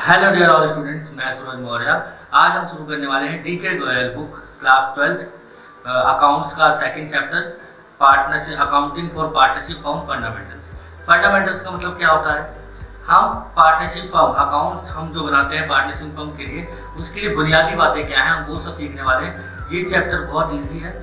Hello dear all students, मैं सूरज मौर्य। आज हम शुरू करने वाले हैं DK Goyal book class 12 accounts का second chapter, partnership accounting for partnership firm fundamentals. Fundamentals का मतलब क्या होता है? हम पार्टनरशिप फर्म अकाउंट हम जो बनाते हैं पार्टनरशिप फर्म के लिए, उसके लिए बुनियादी बातें क्या हैं, हम वो सब सीखने वाले हैं। ये चैप्टर बहुत ईजी है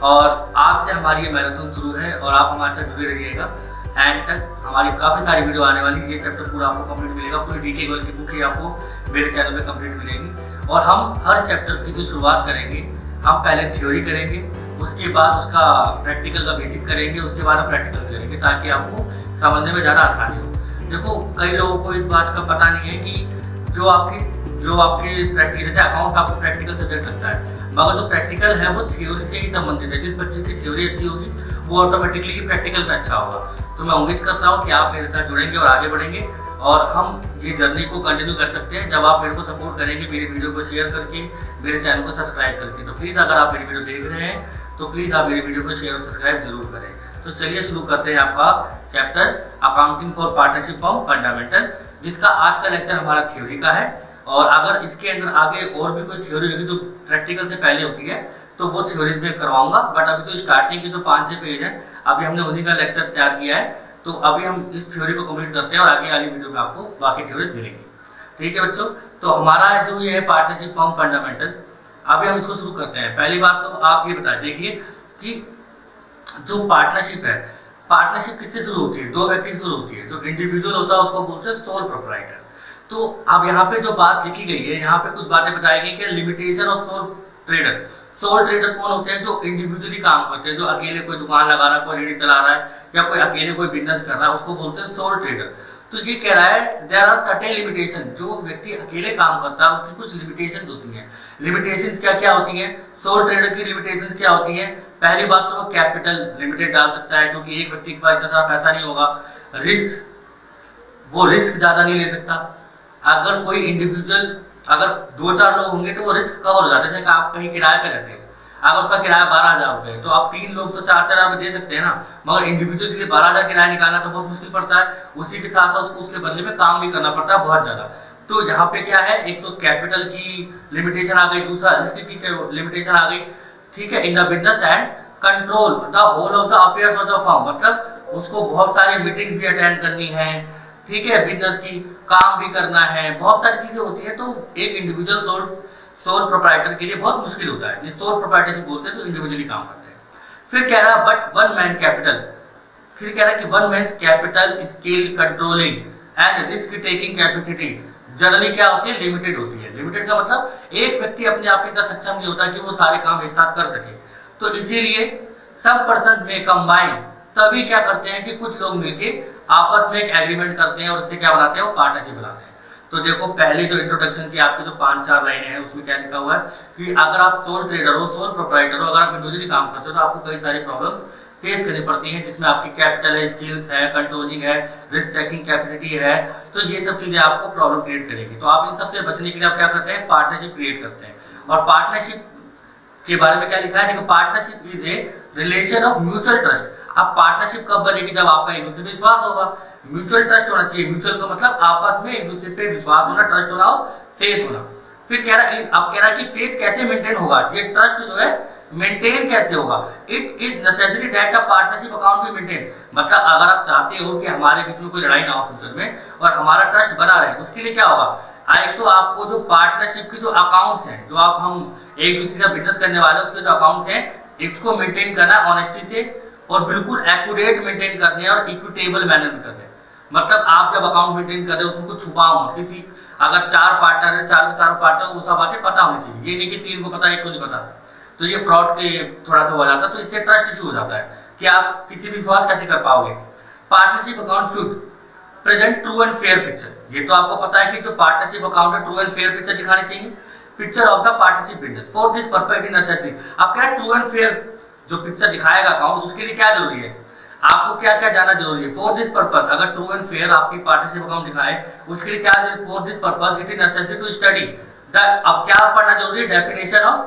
और आज से हमारी ये मैराथन शुरू है और आप हमारे साथ जुड़े रहिएगा एंड तक। हमारी काफ़ी सारी वीडियो आने वाली, ये चैप्टर पूरा आपको कंप्लीट मिलेगा। पूरी डीके गोयल की बुक ही आपको मेरे चैनल पे कंप्लीट मिलेगी और हम हर चैप्टर की जो शुरुआत करेंगे, हम पहले थ्योरी करेंगे, उसके बाद उसका प्रैक्टिकल का बेसिक करेंगे, उसके बाद हम प्रैक्टिकल्स करेंगे ताकि आपको समझने में ज़्यादा आसानी हो। देखो, कई लोगों को इस बात का पता नहीं है कि जो आपकी प्रैक्टिकल, जैसे अकाउंट्स आपको प्रैक्टिकल सब्जेक्ट लगता है, मगर जो प्रैक्टिकल है वो थ्योरी से ही संबंधित है। जिस बच्चे की थ्योरी अच्छी होगी वो ऑटोमेटिकली ही प्रैक्टिकल में अच्छा होगा। तो मैं उम्मीद करता हूँ कि आप मेरे साथ जुड़ेंगे और आगे बढ़ेंगे और हम ये जर्नी को कंटिन्यू कर सकते हैं जब आप मेरे को सपोर्ट करेंगे, मेरी वीडियो को शेयर करके, मेरे चैनल को सब्सक्राइब करके। तो प्लीज़, अगर आप मेरी वीडियो देख रहे हैं तो प्लीज़ आप मेरी वीडियो को शेयर और सब्सक्राइब जरूर करें। तो चलिए शुरू करते हैं आपका chapter accounting for partnership firm fundamental, जिसका आज का लेक्चर हमारा थ्योरी का है। और अगर इसके अंदर आगे और भी कोई थ्योरी होगी जो प्रैक्टिकल से पहले होती है तो वो थ्योरीज में करवाऊंगा, बट अभी तो स्टार्टिंग के जो 5-6 पेज हैं अभी हमने उन्हीं का लेक्चर तैयार किया है। तो अभी हम इस थ्योरी को कंप्लीट करते हैं और आगे वाली वीडियो में आपको बाकी थ्योरीज मिलेंगी। ठीक है बच्चों, तो हमारा जो ये है पार्टनरशिप फर्म फंडामेंटल, अभी हम इसको शुरू करते हैं। पहली बात तो आप ये बता देखिए कि जो पार्टनरशिप है, पार्टनरशिप किससे शुरू होती है? दो व्यक्ति से शुरू होती है। जो इंडिविजुअल होता है उसको बोलते हैं सोल प्रोप्राइटर। तो अब यहाँ पे जो बात लिखी गई है, यहाँ पे कुछ बातें बताई गई कि limitation of soul trader. Soul trader कौन होते हैं? जो इंडिविजुअली काम करते हैं, जो अकेले कोई दुकान लगा रहा है, कोई रेडी चला रहा है या कोई अकेले कोई बिजनेस कर रहा है, उसको बोलते हैं सोल ट्रेडर। तो ये कह रहा है देयर आर सर्टेन लिमिटेशन। जो व्यक्ति अकेले काम करता है उसकी कुछ लिमिटेशंस होती हैं। लिमिटेशंस क्या क्या होती हैं? सोल ट्रेडर की लिमिटेशंस क्या होती हैं? पहली बात तो वो कैपिटल लिमिटेड डाल सकता है, क्योंकि एक व्यक्ति के पास इतना सारा पैसा नहीं होगा। रिस्क, वो रिस्क ज्यादा नहीं ले सकता। अगर कोई इंडिविजुअल, अगर 2-4 लोग होंगे तो वो रिस्क कवर हो जाता है। जैसे आप कहीं किराए पे रहते हैं, अगर उसका किराया 12,000 रुपये, तो आप 3 लोग तो 4-4 रुपये दे सकते हैं ना, मगर इंडिविजुअल के लिए 12,000 किराया निकालना तो बहुत मुश्किल पड़ता है। उसी के साथ साथ उसको उसके बदले में काम भी करना पड़ता है बहुत ज्यादा। तो यहाँ पे क्या है, एक तो कैपिटल की लिमिटेशन आ गई, दूसरा रिस्क की लिमिटेशन आ गई। ठीक है, in the business and control the whole of the affairs of the firm, मतलब उसको बहुत सारी मीटिंग्स भी अटेंड करनी है, ठीक है, बिजनेस की काम भी करना है, बहुत सारी चीजें होती है। तो एक इंडिविजुअल सोल प्रोप्राइटर के लिए बहुत मुश्किल होता है। ये सोल प्रोप्राइटरशिप बोलते हैं जो इंडिविजुअली काम करते हैं। फिर कह रहा है बट वन मैन कैपिटल। फिर कह रहा है कि one man capital skill controlling and risk taking capacity generally क्या होती है? लिमिटेड होती है। लिमिटेड का मतलब एक व्यक्ति अपने आप इतना सक्षम नहीं होता कि वो सारे काम एक साथ कर सके। तो इसीलिए सब पर्सन में कंबाइन, तभी क्या करते हैं कि कुछ लोग मिलके आपस में एक एग्रीमेंट करते हैं और उससे क्या बनाते हैं? वो पार्टनरशिप बनाते हैं। तो देखो, पहले जो इंट्रोडक्शन की आपकी जो 5-4 लाइनें हैं उसमें क्या लिखा हुआ है कि अगर आप सोल ट्रेडर हो, सोल प्रोप्राइटर हो, अगर आप इंडिविजुअली काम करते हो तो आपको कई सारी प्रॉब्लम्स फेस करनी पड़ती हैं, जिसमें आपकी कैपिटल है, स्किल्स है, कंट्रोलिंग है, रिस्क टेकिंग कैपेसिटी है। तो ये सब चीजें आपको प्रॉब्लम क्रिएट करेगी। तो आप इन सबसे बचने के लिए आप क्या करते हैं? पार्टनरशिप क्रिएट करते हैं। और पार्टनरशिप के बारे में क्या लिखा है? देखो, partnership is a relation of mutual trust. अब पार्टनरशिप कब बनेगी? जब आपका एक दूसरे पे विश्वास होगा। म्यूचुअल ट्रस्ट होना चाहिए। म्यूचुअल का मतलब आपस में एक दूसरे पे विश्वास होना, ट्रस्ट होना और फेथ होना। फिर कह रहा है, अब कह रहा है कि फेथ कैसे मेंटेन होगा? ये ट्रस्ट जो है मेंटेन कैसे होगा? It is necessary that a partnership account be maintain. मतलब अगर आप चाहते हो कि हमारे बीच में कोई लड़ाई ना हो फ्यूचर में और हमारा ट्रस्ट बना रहे, उसके लिए क्या होगा? एक तो आपको जो पार्टनरशिप की जो अकाउंट्स हैं, जो आप हम एक दूसरे का बिजनेस करने वाले हैं, उसके जो अकाउंट्स हैं, इसको मेंटेन करना है ऑनेस्टी से और बिल्कुल एक्यूरेट मेंटेन करने हैं और इक्विटेबल मैनर में करने हैं। मतलब आप जब अकाउंट मेंटेन कर रहे हो उसमें कुछ छुपा हो, किसी अगर 4 पार्टनर है, चारों पार्टनर को सब बातें पता होनी चाहिए। ये नहीं कि 3 को पता, 1 को नहीं पता, तो ये फ्रॉड के थोड़ा सा हो जाता है। तो इससे ट्रस्ट इशू हो जाता है कि आप किसी भी विश्वास कैसे कर पाओगे। Partnership account should present true and fair picture. ये तो आपको पता है कि जो पार्टनरशिप अकाउंट है ट्रू एंड फेयर पिक्चर दिखानी चाहिए, picture of the partnership business. For this purpose it is necessary. अब क्या ट्रू एंड फेयर जो पिक्चर दिखाएगा अकाउंट, उसके लिए क्या जरूरी है? आपको क्या क्या जानना जरूरी है? फॉर दिस पर्पस, अगर ट्रू एंड फेयर आपकी पार्टनरशिप अकाउंट दिखाए, उसके लिए क्या जरूरी? For this purpose it is necessary to study the, अब क्या पढ़ना जरूरी है? Definition of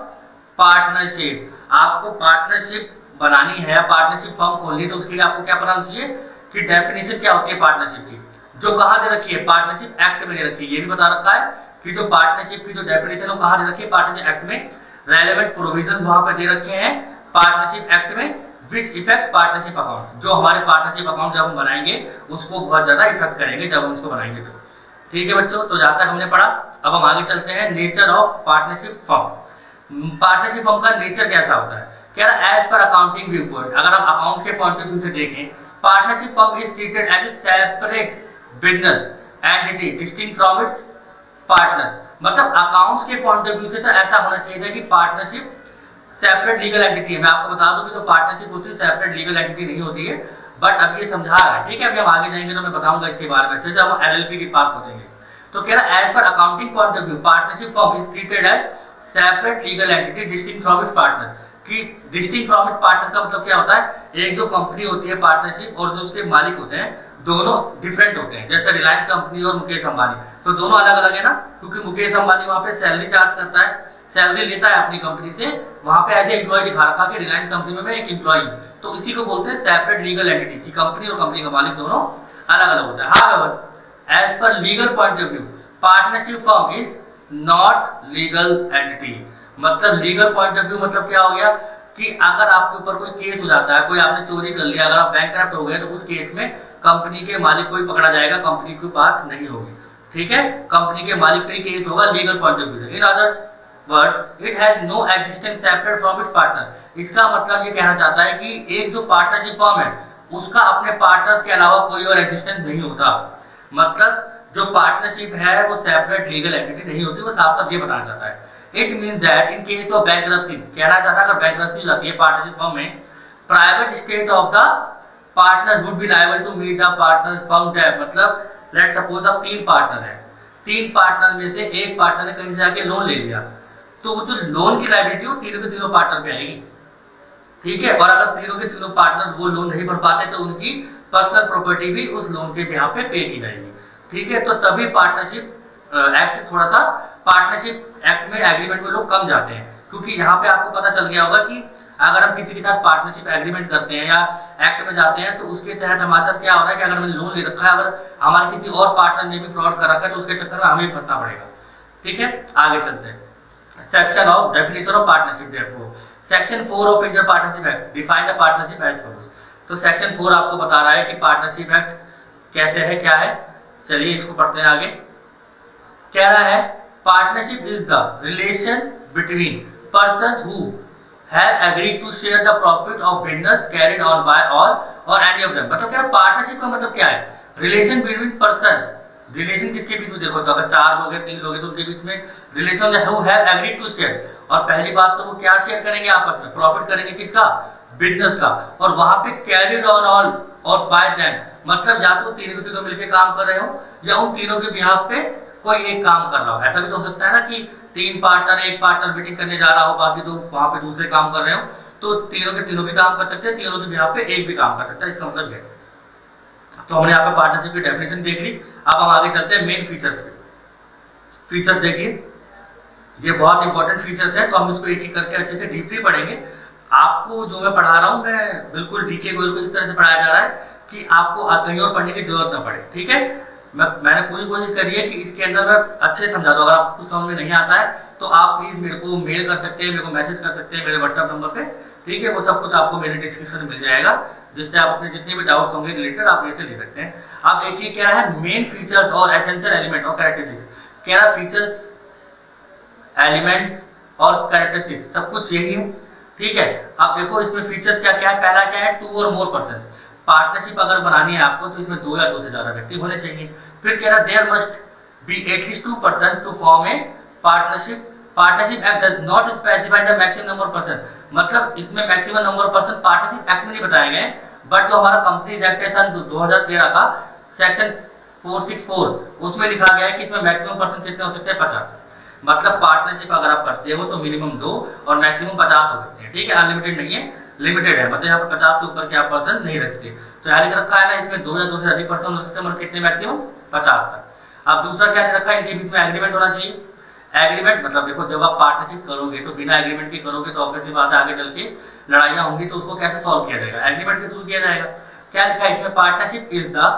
partnership. आपको पार्टनरशिप बनानी है, पार्टनरशिप फर्म खोलनी है, तो उसके लिए आपको क्या पढ़ना चाहिए कि डेफिनेशन क्या होती है पार्टनरशिप की। जो कहाँ दे रखी है, पार्टनरशिप एक्ट में दे रखी है। ये भी बता रखा है कि जो पार्टनरशिप की जो डेफिनेशन है कहाँ दे रखी है, पार्टनरशिप एक्ट में। रेलेवेंट प्रोविजंस वहां पे दे रखे हैं पार्टनरशिप एक्ट में, विच इफेक्ट पार्टनरशिप अकाउंट, जो हमारे पार्टनरशिप अकाउंट जब हम बनाएंगे उसको बहुत ज्यादा इफेक्ट करेंगे जब हम इसको बनाएंगे तो। ठीक है बच्चों, तो जहां तक हमने पढ़ा, अब हम आगे चलते हैं nature of partnership firm. Partnership firm का नेचर कैसा होता है, कह रहा है as per accounting view point, अगर हम अकाउंट्स के पॉइंट ऑफ व्यू से देखें, partnership firm is treated as a separate business entity distinct from its partners. मतलब अकाउंट्स के पॉइंट ऑफ व्यू से तो ऐसा होना चाहिए था कि पार्टनरशिप सेपरेट लीगल एंटिटी है। मैं आपको बता दूं कि जो पार्टनरशिप होती है सेपरेट लीगल एंटिटी नहीं होती है, बट अब ये समझा रहा है। ठीक है, अभी हम आगे जाएंगे तो मैं बताऊंगा इसके बारे में अच्छे से, हम एलएलपी के पास पहुंचेंगे। तो कह रहा है as per accounting point of view partnership firm is treated as separate legal entity distinct from its partner. कि डिस्टिंक्ट फ्रॉम इट्स पार्टनर्स का मतलब क्या होता है, एक जो कंपनी होती है पार्टनरशिप और जो उसके मालिक होते हैं दोनों डिफरेंट होते हैं। जैसे रिलायंस कंपनी और मुकेश अंबानी, तो दोनों अलग अलग है ना, क्योंकि मुकेश अंबानी वहां पे सैलरी चार्ज करता है, सैलरी लेता है अपनी कंपनी से, वहां पे एज ए एम्प्लॉय दिखा रखा कि रिलायंस कंपनी में मैं एक एम्प्लॉय हूं, तो इसी को बोलते हैं सेपरेट लीगल एंटिटी की कंपनी और कंपनी का मालिक दोनों अलग अलग होता है। However as per legal point of view partnership firm is not legal entity. मतलब लीगल पॉइंट ऑफ व्यू मतलब क्या हो गया कि अगर आपके ऊपर कोई केस हो जाता है, कोई आपने चोरी कर लिया, अगर आप बैंकक्रप्ट हो गए तो उस केस में कंपनी के मालिक को ही पकड़ा जाएगा, कंपनी की बात नहीं होगी। ठीक है, कंपनी के मालिक पे ही केस होगा लीगल पॉइंट ऑफ व्यू से। In other words it has no existence separate from its partner. इसका मतलब ये कहना चाहता है कि एक जो पार्टनरशिप फर्म है उसका अपने पार्टनर्स के अलावा कोई और एग्जिस्टेंस नहीं होता। मतलब जो पार्टनरशिप है वो सेपरेट लीगल एंटिटी नहीं होती, वो साफ साफ ये बताना चाहता है। It means that in case of bankruptcy, कहना चाहता है अगर बैंकरप्सी हो जाती है पार्टनरशिप फर्म में, private state of the partners would be liable to meet the partners firm debt. मतलब लेट्स सपोज अब 3 पार्टनर है, 3 पार्टनर में से एक पार्टनर ने कहीं से आके लोन ले लिया, तो वो जो लोन की लायबिलिटी वो तीनों के तीनों पार्टनर पे आएगी। ठीक है, और अगर तीनों के तीनों पार्टनर वो लोन नहीं भर पाते तो उनकी पर्सनल प्रॉपर्टी भी उस लोन के बिहाफ पे पे की जाएगी। ठीक है, तो तभी पार्टनरशिप एक्ट थोड़ा सा, पार्टनरशिप एक्ट में एग्रीमेंट में लोग कम जाते हैं, क्योंकि यहाँ पे आपको पता चल गया होगा कि अगर हम किसी के साथ पार्टनरशिप एग्रीमेंट करते हैं या एक्ट में जाते हैं तो उसके तहत हमारे साथ क्या हो रहा है कि अगर मैंने लोन ले रखा है, अगर हमारे किसी और पार्टनर ने भी फ्रॉड कर रखा है तो उसके चक्कर में हमें भी फंसना पड़ेगा। ठीक है, आगे चलते हैं। Section of definition of partnership, देखो section 4 of Indian partnership act define the partnership as follows. तो सेक्शन 4 आपको बता रहा है कि पार्टनरशिप एक्ट कैसे है, क्या है। चलिए इसको पढ़ते हैं आगे। कह रहा है partnership is the relation between persons who have agreed to share the profit of business carried on by all or any of them। मतलब क्या पार्टनरशिप का मतलब क्या है, रिलेशन बिटवीन पर्सन्स। रिलेशन किसके बीच में, देखो तो अगर 4 लोग हैं 3 लोग हैं तो उनके बीच में रिलेशन है, who have agreed to share. और पहली बात तो वो क्या शेयर करेंगे आपस में, प्रॉफिट करेंगे किसका, बिजनेस का। और वहां पे कैरिड ऑन ऑल और बाय देम, मतलब या तो तीनों के तीनों मिलकर काम कर रहे हो या उन तीनों के बिहाफ पे कोई एक काम कर रहा हो। ऐसा भी तो हो सकता है ना कि 3 पार्टनर, एक पार्टनर मीटिंग करने जा रहा हो, बाकी तो वहां पे दूसरे काम कर रहे हो, तो तीनों के तीनों भी काम कर सकते हैं, तीनों के बिहाफ पे एक भी काम कर सकता है। इसका मतलब ये। तो हमने यहाँ पे पार्टनरशिप की डेफिनेशन देख ली। अब हम आगे चलते हैं मेन फीचर्स पे। फीचर्स देखिए, ये बहुत इंपॉर्टेंट फीचर्स है, तो हम इसको एक एक करके अच्छे से डीपली पढ़ेंगे। आपको जो मैं पढ़ा रहा हूँ, मैं बिल्कुल डीके गोयल को इस तरह से पढ़ाया जा रहा है कि आपको कहीं और पढ़ने की जरूरत ना पड़े। ठीक है, मैंने पूरी कोशिश करी है कि इसके अंदर मैं अच्छे समझा दूं। अगर आपको कुछ समझ में नहीं आता है तो आप प्लीज मेरे को मेल कर सकते हैं, मेरे को मैसेज कर सकते हैं मेरे व्हाट्सएप नंबर पे। ठीक है, वो सब कुछ आपको मेरे डिस्क्रिप्शन में मिल जाएगा, जिससे आप अपने जितने भी डाउट्स होंगे रिलेटेड आप मेरे से ले सकते हैं। आप देखिए क्या है, मेन फीचर्स और एसेंशियल एलिमेंट और कैरेक्टरिस्टिक्स। क्या है, फीचर्स, एलिमेंट्स और कैरेक्टरिस्टिक्स सब कुछ यही है। ठीक है, अब देखो इसमें फीचर्स क्या क्या है। पहला क्या है, 2 और मोर पर्सन्स। पार्टनरशिप अगर बनानी है आपको तो इसमें 2 या 2 से ज्यादा व्यक्ति होने चाहिए। फिर कह रहा there must be at least 2 person to form a partnership. Partnership act does not specify the maximum number person. मतलब इसमें maximum number person partnership act में नहीं बताए गए, बट जो हमारा कंपनीज एक्ट है सन 2013 का सेक्शन 464 उसमें लिखा गया है कि इसमें मैक्सिमम पर्सन कितने हो सकते हैं, 50। मतलब पार्टनरशिप अगर आप करते हो तो मिनिमम 2 और मैक्सिमम 50 हो सकते हैं। ठीक है, अनलिमिटेड नहीं है, लिमिटेड है। मतलब यहाँ पर 50 से ऊपर के आप पर्सन नहीं रखते। तो यहाँ लिख रखा है ना, इसमें 2 या 2 से अधिक पर्सन हो सकते हैं, मतलब कितने, मैक्सिमम 50 तक। अब दूसरा क्या रखा है, इनके बीच में एग्रीमेंट होना चाहिए। एग्रीमेंट मतलब देखो जब आप पार्टनरशिप करोगे तो बिना एग्रीमेंट के करोगे तो ऑब्वियसली बात है आगे चल के लड़ाइयाँ होंगी, तो उसको कैसे सॉल्व किया जाएगा, एग्रीमेंट के थ्रू किया जाएगा। क्या लिखा है इसमें, partnership is the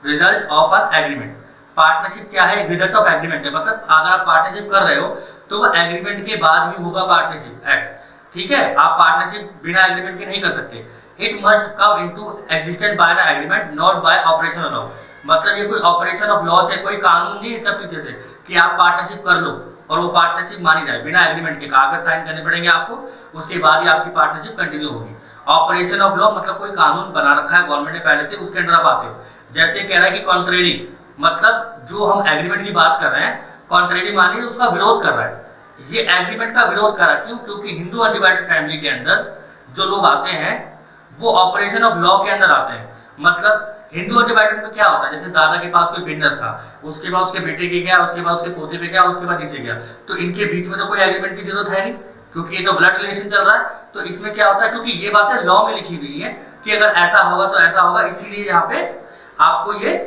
result of an agreement. Partnership क्या है? रिजल्ट ऑफ एग्रीमेंट है, मतलब अगर आप पार्टनरशिप कर रहे हो तो वो एग्रीमेंट के बाद ही होगा पार्टनरशिप एक्ट। ठीक है, आप पार्टनरशिप बिना एग्रीमेंट के नहीं कर सकते। It must come into existence by the agreement, not bye operation of law. मतलब ये कोई ऑपरेशन ऑफ लॉ से, कोई कानून नहीं इसका पीछे से कि आप पार्टनरशिप कर लो और वो पार्टनरशिप मानी जाए। बिना एग्रीमेंट के कागज साइन करने पड़ेंगे आपको, उसके बाद ही आपकी पार्टनरशिप कंटिन्यू होगी। ऑपरेशन ऑफ लॉ मतलब कोई कानून बना रखा है गवर्नमेंट ने पहले से, उसके अंडर आप आते हो। जैसे कह रहा है कि कॉन्ट्रेरी, मतलब जो हम एग्रीमेंट की बात कर रहे हैं, कॉन्ट्रेरी मानिए उसका विरोध कर रहा है, ये एग्रीमेंट का विरोध कर रहा है। क्यों? क्योंकि हिंदू अनडिवाइडेड फैमिली के अंदर जो लोग आते हैं वो ऑपरेशन ऑफ लॉ के अंदर आते हैं। मतलब हिंदू अनडिवाइडेड में क्या होता है, जैसे दादा के पास कोई बिजनेस था, उसके बाद उसके बेटे के गया, उसके बाद उसके पोते पे गया, उसके बाद नीचे गया, तो इनके बीच में तो कोई एग्रीमेंट की जरूरत है नहीं, क्योंकि ये तो ब्लड रिलेशन चल रहा है। तो इसमें क्या होता है, क्योंकि ये बातें लॉ में लिखी हुई है कि अगर ऐसा होगा तो ऐसा होगा, इसीलिए यहाँ पे आपको ये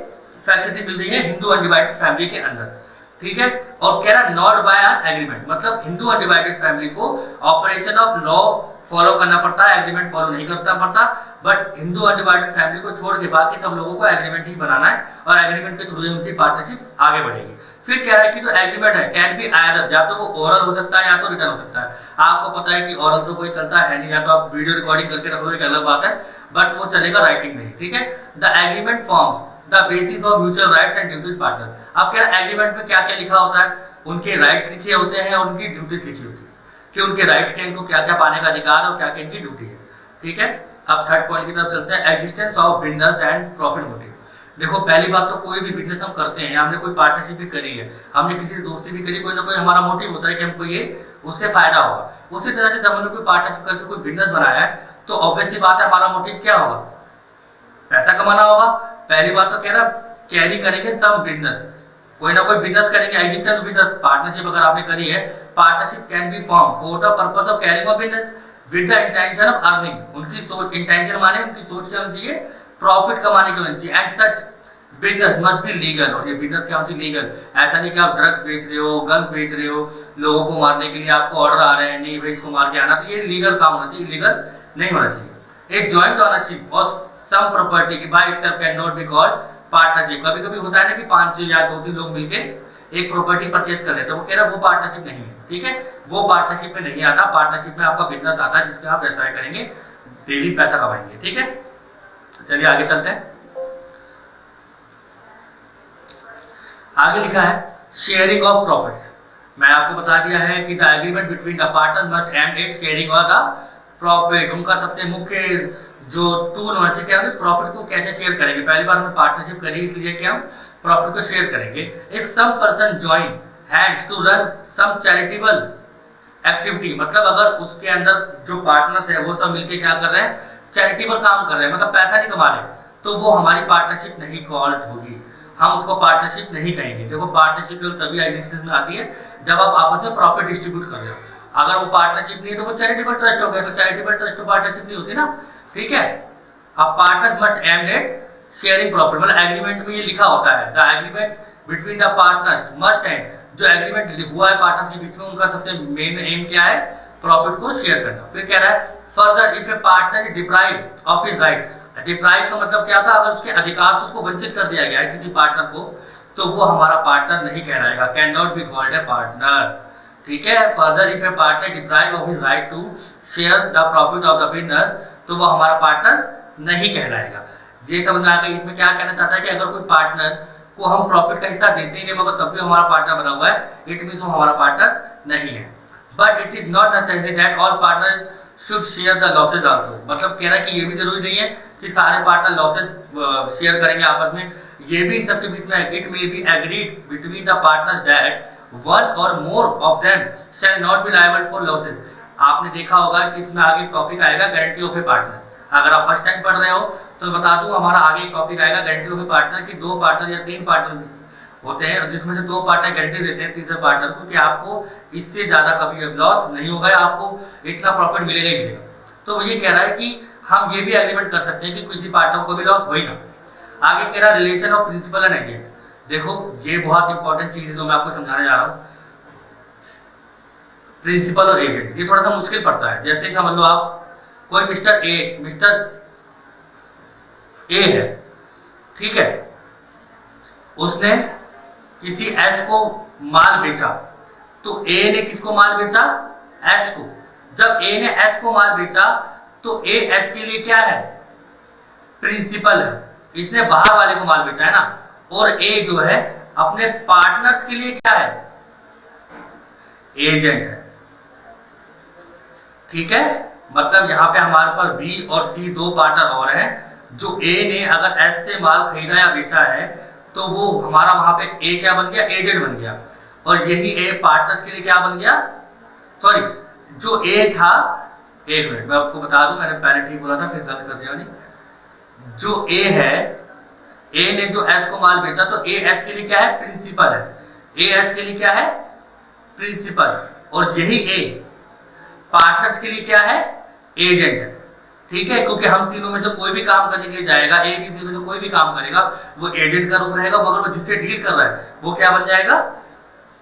फैसिलिटी मिल रही है हिंदू अनडिवाइडेड फैमिली के अंदर। ठीक है, और कह रहा है नॉट बाय एन एग्रीमेंट, मतलब हिंदू अनडिवाइडेड फैमिली को ऑपरेशन ऑफ लॉ फॉलो करना पड़ता है, एग्रीमेंट फॉलो नहीं करना पड़ता। बट हिंदू अनडिवाइडेड फैमिली को छोड़ के बाकी सब लोगों को एग्रीमेंट ही बनाना है और एग्रीमेंट के थ्रू ही उनकी पार्टनरशिप आगे बढ़ेगी। फिर कह रहा है कि जो एग्रीमेंट है कैन बी आयदर, या तो वो ओरल हो सकता है या तो रिटर्न हो सकता है। आपको पता है कि ओरल तो कोई चलता है नहीं, या तो आप वीडियो रिकॉर्डिंग करके रख लो, एक अलग बात है, बट वो चलेगा राइटिंग नहीं। ठीक है, the agreement forms the basis of mutual rights and duties partner. अब कह रहा है एग्रीमेंट में क्या क्या लिखा होता है, उनके राइट्स लिखे होते हैं और उनकी ड्यूटीज लिखी होती है कि उनके राइट्स के, इनको क्या क्या पाने का अधिकार है और क्या क्या इनकी ड्यूटी है। ठीक है, अब थर्ड पॉइंट की तरफ चलते हैं, existence of business and profit motive. देखो पहली बात तो कोई भी बिजनेस हम करते हैं, हमने कोई पार्टनरशिप भी करी है, हमने किसी से दोस्ती भी करी, कोई ना कोई हमारा मोटिव होता है कि हमको ये उससे फायदा होगा। उसी तरह से जब हमने कोई पार्टनरशिप करके कोई बिजनेस बनाया है तो ऑब्वियसली बात है हमारा मोटिव क्या होगा, पैसा कमाना होगा। पहली बात तो कह रहा कैरी करेंगे सम बिजनेस, कोई ना कोई बिजनेस करेंगे, एग्जिस्टेंस बिजनेस। पार्टनरशिप अगर आपने करी है, partnership can be form for the purpose of carrying of business with the intention of earning. उनकी सोच, इंटेंशन माने उनकी सोच क्या होनी चाहिए, प्रॉफिट कमाने की होनी चाहिए। And such business must be legal, और ये बिजनेस क्या होनी चाहिए, लीगल। ऐसा नहीं कि आप ड्रग्स बेच रहे हो, गन्स बेच रहे हो, लोगों को मारने के लिए आपको ऑर्डर आ रहे हैं, नहीं भाई इसको मार के आना, तो ये लीगल काम होना चाहिए, इलीगल नहीं होना चाहिए। एक जॉइंट ओनरशिप और सम प्रॉपर्टी की by itself can not be called partnership. कभी कभी होता है ना कि 5 या 2-3 लोग मिलके एक प्रॉपर्टी परचेज कर लेते हैं, वो कह रहा है वो पार्टनरशिप नहीं है। ठीक है, वो पार्टनरशिप में नहीं आता। पार्टनरशिप में आपका बिजनेस आता है जिसका आप व्यवसाय करेंगे, डेली पैसा कमाएंगे। ठीक है, चलिए आगे चलते हैं। आगे लिखा है शेयरिंग ऑफ प्रॉफिट्स। मैं आपको बता दिया है कि the agreement between the partners must and at sharing of the profit. उनका सबसे मुख्य जो टूल होना चाहिए, क्या प्रॉफिट को कैसे शेयर करेंगे। पहली बार हमने पार्टनरशिप करी इसलिए कि हम प्रॉफिट को शेयर करेंगे। If some person join hands to run some charitable activity, मतलब अगर उसके अंदर जो पार्टनर्स है वो सब मिलके क्या कर रहे हैं, चैरिटेबल काम कर रहे हैं, मतलब पैसा नहीं कमा रहे, तो वो हमारी पार्टनरशिप नहीं कॉल्ड होगी, हम उसको पार्टनरशिप नहीं कहेंगे। देखो पार्टनरशिप तभी एग्जिस्टेंस में आती है जब आप आपस में प्रॉफिट डिस्ट्रीब्यूट कर रहे हो। अगर वो पार्टनरशिप नहीं है तो वो चैरिटेबल ट्रस्ट हो गया, तो चैरिटेबल ट्रस्ट तो पार्टनरशिप नहीं होती ना। ठीक है, अब partners must aim at sharing profit, मतलब एग्रीमेंट में ये लिखा होता है the agreement between the partners must and, जो एग्रीमेंट हुआ है पार्टनर्स के बीच में उनका सबसे मेन एम क्या है, प्रॉफिट को शेयर करना। फिर कह रहा है further if a partner is deprived of his right, deprive का मतलब क्या था, अगर उसके अधिकार से उसको वंचित कर दिया गया है किसी पार्टनर को, तो वो हमारा पार्टनर नहीं कहलाएगा, can not be called a partner. ठीक है, further if a partner deprive of his right to share the profit of the business, तो वो हमारा पार्टनर नहीं कहलाएगा। ये समझ में आ गई। इसमें क्या कहना चाहता है कि अगर कोई पार्टनर को हम प्रॉफिट का हिस्सा देते ही नहीं मगर तब भी हमारा पार्टनर बना हुआ है, इट मींस वो हमारा पार्टनर नहीं है। But it is not necessary that all partner should share the losses also, मतलब कह रहा है कि ये भी जरूरी नहीं है कि सारे पार्टनर लॉसेज शेयर करेंगे आपस में, ये भी इन सबके बीच में। It may be agreed between the partners that one और more of them shall not be liable for losses. आपने देखा होगा कि इसमें आगे टॉपिक आएगा गारंटी ऑफ ए पार्टनर। अगर आप फर्स्ट टाइम पढ़ रहे हो तो बता दूं हमारा आगे टॉपिक आएगा गारंटी ऑफ ए पार्टनर की। 2 पार्टनर या 3 पार्टनर होते हैं जिसमें से 2 पार्टनर गारंटी देते हैं तीसरे पार्टनर को कि आपको इससे ज्यादा कभी लॉस नहीं होगा, आपको इतना प्रॉफिट मिलेगा ही मिलेगा। तो ये कह रहा है कि हम ये भी एग्रीमेंट कर सकते हैं कि किसी पार्टनर को भी लॉस हो ही ना। आगे कह रहा है relation of principal and agent. देखो ये बहुत इंपॉर्टेंट चीज है जो मैं आपको समझाने जा रहा हूँ। प्रिंसिपल और एजेंट ये थोड़ा सा मुश्किल पड़ता है। जैसे ही समझ लो आप कोई मिस्टर ए है, ठीक है, उसने किसी एस को माल बेचा, तो ए ने किसको माल बेचा? एस को। जब ए ने एस को माल बेचा तो ए एस के लिए क्या है? प्रिंसिपल है। इसने बाहर वाले को माल बेचा है ना, और ए जो है अपने पार्टनर्स के लिए क्या है? एजेंट है। ठीक है, मतलब यहां पे हमारे पास बी और सी दो पार्टनर और हैं। जो ए ने अगर एस से माल खरीदा या बेचा है तो वो हमारा वहां पे ए क्या बन गया? एजेंट बन गया। और यही ए पार्टनर्स के लिए क्या बन गया? सॉरी, जो ए था, एक मिनट मैं आपको बता दूं, मैंने पहले ठीक बोला था फिर गलत कर दिया नहीं। जो ए है, ए ने जो एस को माल बेचा तो ए एस के लिए क्या है? प्रिंसिपल है। ए एस के लिए क्या है? प्रिंसिपल। और यही ए पार्टनर्स के लिए क्या है? एजेंट है। ठीक है, क्योंकि हम तीनों में से कोई भी काम करने के लिए जाएगा, ए बी सी में से कोई भी काम करेगा, वो एजेंट का रूप रहेगा, मगर वो जिससे डील कर रहा है वो क्या बन जाएगा?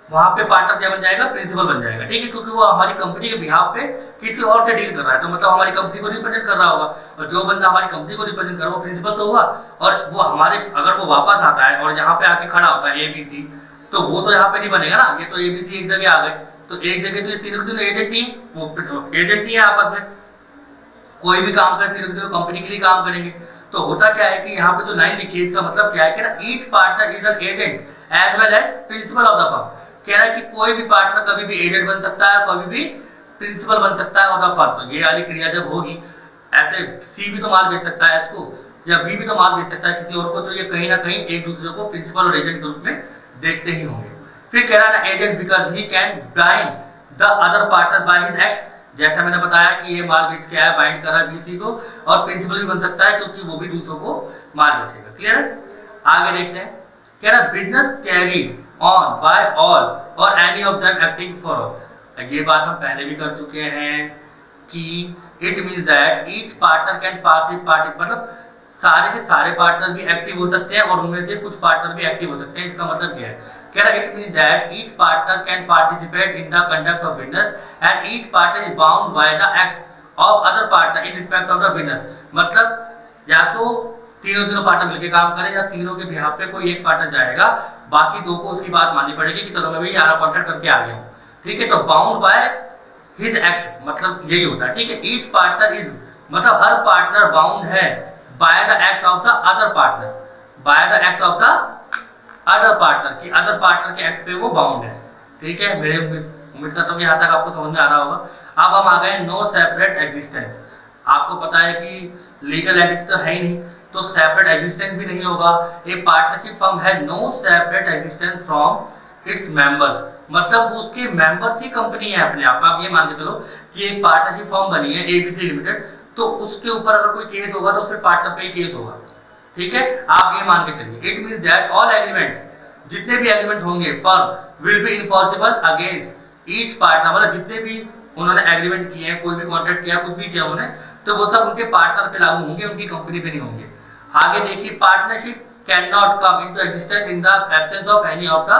वहां पे पार्टनर क्या बन जाएगा? प्रिंसिपल बन जाएगा। ठीक है, क्योंकि वो हमारी कंपनी के बिहाफ पे किसी और से डील कर रहा है, तो मतलब हमारी कंपनी को रिप्रेजेंट कर रहा होगा, और जो बंदा हमारी कंपनी को रिप्रेजेंट कर रहा है वो प्रिंसिपल तो हुआ। और वो हमारे, अगर वो वापस आता है और यहाँ पे आके खड़ा होता है ए बी सी, तो वो तो यहाँ पे नहीं बनेगा ना, ये तो ए बी सी एक जगह आ गए, तो एक जगह तो ये तीनों के तीनों एजेंट ही, वो एजेंट ही है आपस में, कोई भी काम करे तीनों कंपनी के लिए काम करेंगे। तो होता क्या है कि यहाँ पे जो लाइन लिखी है इसका मतलब क्या है कि ना, each partner is an agent as well as principal of the firm. कह रहा है कि कोई भी पार्टनर कभी भी एजेंट बन सकता है, कभी भी प्रिंसिपल बन सकता है ऑफ द फर्म। तो ये वाली क्रिया जब होगी, ऐसे सी भी तो माल बेच सकता है एस को, या बी भी तो माल बेच सकता है किसी और को, तो ये कहीं ना कहीं एक दूसरे को प्रिंसिपल और एजेंट के रूप में देखते ही होंगे। फिर कह रहा है ना, agent because he can bind the other partner by his acts. जैसा मैंने बताया कि ये माल बेच के आया, बाइंड कर रहा है बीसी को, और प्रिंसिपल भी बन सकता है क्योंकि वो भी दूसरों को माल बेचेगा। क्लियर है? आगे देखते हैं। कह रहा business carried on by all और any of them acting for all. ये बात हम पहले भी कर चुके हैं कि it means that each partner can participate, मतलब सारे के सारे पार्टनर भी एक्टिव हो सकते हैं और उनमें से कुछ पार्टनर भी एक्टिव हो सकते हैं। इसका मतलब क्या है? कह रहा it means that each partner can participate in the conduct of business and each partner is bound by the act of other partner in respect of the business. मतलब या तो तीनों पार्टनर मिलकर काम करें, या तीनों के बिहाफ पे कोई एक पार्टनर जाएगा, बाकी दो को उसकी बात माननी पड़ेगी कि चलो मैं भी यार कॉन्ट्रैक्ट करके आ गया हूँ। ठीक है, तो बाउंड बाय हिज एक्ट मतलब यही होता है। ठीक है, ईच पार्टनर इज मतलब हर पार्टनर बाउंड है by the act of the other partner, by the act of the other partner की अदर पार्टनर के एक्ट पे वो बाउंड है। ठीक है, मेरे उम्मीद करता हूँ यहाँ तक आपको समझ में आ रहा होगा। अब हम आ गए नो सेपरेट एग्जिस्टेंस। आपको पता है कि लीगल एंटिटी तो है ही नहीं, तो सेपरेट एग्जिस्टेंस भी नहीं होगा। A partnership firm has no separate existence from its members, मतलब उसके मेंबर्स ही कंपनी है अपने आप। आप ये मान के चलो कि एक पार्टनरशिप फर्म बनी है एबीसी लिमिटेड, तो उसके ऊपर अगर कोई केस होगा तो उसमें पार्टनर पे ही केस होगा। ठीक है, आप ये मान के चलिए। It means that all agreement, जितने भी एग्रीमेंट होंगे firm will be enforceable against each partner, मतलब जितने भी उन्होंने एग्रीमेंट किए हैं, कोई भी कॉन्ट्रैक्ट किया, कुछ भी किया उन्होंने, तो वो सब उनके पार्टनर पे लागू होंगे, उनकी कंपनी पे नहीं होंगे। आगे देखिए, partnership can not come into existence in the absence of any of the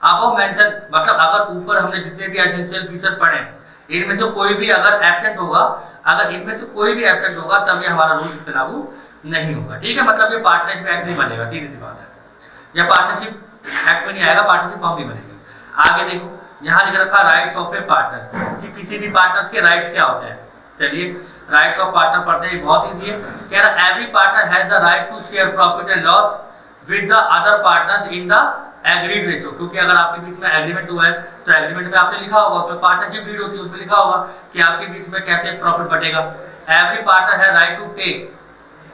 above mention, मतलब अगर ऊपर हमने जितने भी एसेंशियल फीचर्स पढ़े इनमें से कोई भी अगर एब्सेंट होगा, अगर इनमें से कोई भी एब्सेंट होगा तब ये हमारा रूल इस पे लागू नहीं होगा। ठीक है, मतलब ये पार्टनरशिप एक्ट नहीं बनेगा, सीधी सी बात है। या पार्टनरशिप एक्ट में नहीं आएगा, पार्टनरशिप फॉर्म नहीं बनेगी। आगे देखो, यहाँ लिख रखा राइट्स ऑफ ए पार्टनर, कि किसी भी पार्टनर्स के राइट्स क्या होते हैं। चलिए राइट्स ऑफ पार्टनर पढ़ते हैं, बहुत इजी है। कह रहा every partner has the right to share profit and loss with the other partners in the agreed ratio, क्योंकि अगर आपके बीच में एग्रीमेंट हुआ है तो एग्रीमेंट में आपने लिखा होगा, उसमें पार्टनरशिप डीड होती है, उसमें लिखा होगा कि आपके बीच में कैसे प्रॉफिट बटेगा। Every partner has right to take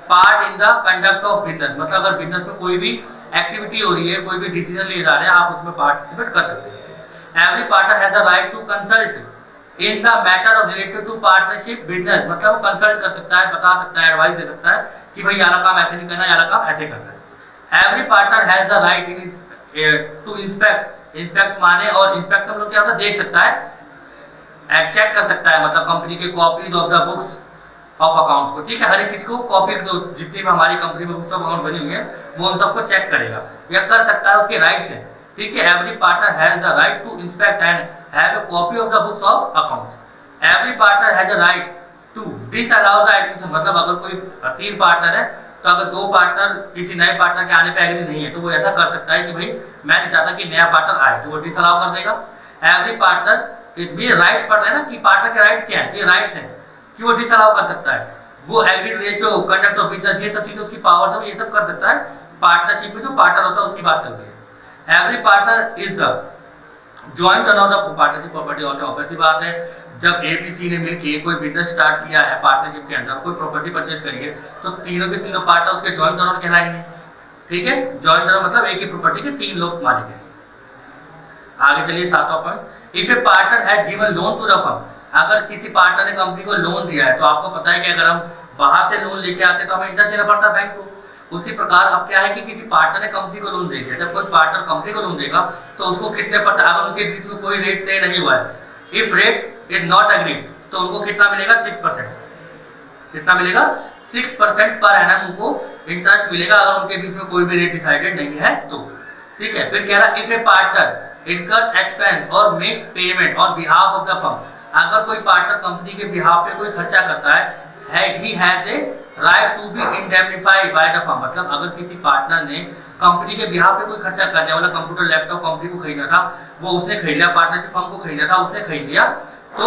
part in the conduct of business, मतलब अगर बिजनेस में कोई भी एक्टिविटी हो रही है, कोई भी डिसीजन लिए जा रहे हैं, आप उसमें पार्टिसिपेट कर सकते हैं। Every partner has the right to consult in the matter of related to partnership business, मतलब वो कंसल्ट कर सकता है, बता सकता है, एडवाइस दे सकता है कि भाई याला काम ऐसे नहीं करना, याला काम ऐसे करना है। Every partner has the right in to inspect, inspect माने और इंस्पेक्ट का मतलब क्या होता है, देख सकता है, चेक कर सकता है, मतलब कंपनी के copies of the books of accounts को। ठीक है, हर एक चीज को कॉपी, जितनी भी हमारी कंपनी में बुक्स ऑफ अकाउंट बनी हुई है वो उन सबको चेक करेगा या कर सकता है, उसके राइट्स है। ठीक है, every partner has the right to inspect and have a copy of the books of accounts. Every partner has a right to disallow the admission, मतलब अगर कोई 3 पार्टनर है तो अगर दो पार्टनर किसी नए पार्टनर के आने पे एग्री नहीं है तो वो ऐसा कर सकता है कि भाई मैं नहीं चाहता कि नया पार्टनर आए, तो वो डिसअलाउ कर देगा। एवरी पार्टनर इज भी राइट्स पढ़ रहे हैं ना कि पार्टनर के राइट्स क्या है, ये राइट्स हैं कि वो डिसअलाउ कर सकता है, वो agreed ratio, conduct of business, ये सब चीजें उसकी पावर्स है, ये सब कर सकता है। पार्टनरशिप में जो पार्टनर होता है उसकी बात चलती है। Every partner is the joint owner of partnership property होता है। ऑब्वियस बात है, जब ए बी सी ने मिलकर कोई बिजनेस स्टार्ट किया है पार्टनरशिप के अंदर, कोई प्रॉपर्टी परचेज करी है, तो तीनों के तीनों पार्टनर उसके जॉइंट ओनर कहलाएंगे। ठीक है, जॉइंट ओनर मतलब एक ही प्रॉपर्टी के तीन लोग मालिक हैं। आगे चलिए 7वां point, if a partner has given loan to the firm, अगर किसी पार्टनर ने कंपनी को लोन दिया है, तो आपको पता है कि अगर हम बाहर से लोन लेके आते हैं तो हमें इंटरेस्ट देना पड़ता है बैंक को। उसी प्रकार अब क्या है कि किसी पार्टनर ने कंपनी को लोन दे दिया, जब कोई पार्टनर कंपनी को लोन देगा तो उसको कितने परसेंट, अगर उनके बीच में कोई रेट तय नहीं हुआ है, if rate is not agreed, तो उनको कितना मिलेगा 6%। कितना मिलेगा 6% पर एनम उनको इंटरेस्ट मिलेगा अगर उनके बीच में कोई भी रेट डिसाइडेड नहीं है तो। ठीक है, फिर कह रहा है if a partner incurs expense और makes payment on behalf of the firm, अगर कोई पार्टनर कंपनी के बिहाफ पे कोई खर्चा करता है, he has a right to be indemnified by the firm, मतलब अगर किसी पार्टनर ने कंपनी के बिहाफ पे कोई खर्चा कर दिया, मतलब कंप्यूटर लैपटॉप कंपनी को खरीदना था, वो उसने खरीद लिया, पार्टनरशिप फर्म को खरीदना था, उसने खरीद लिया, तो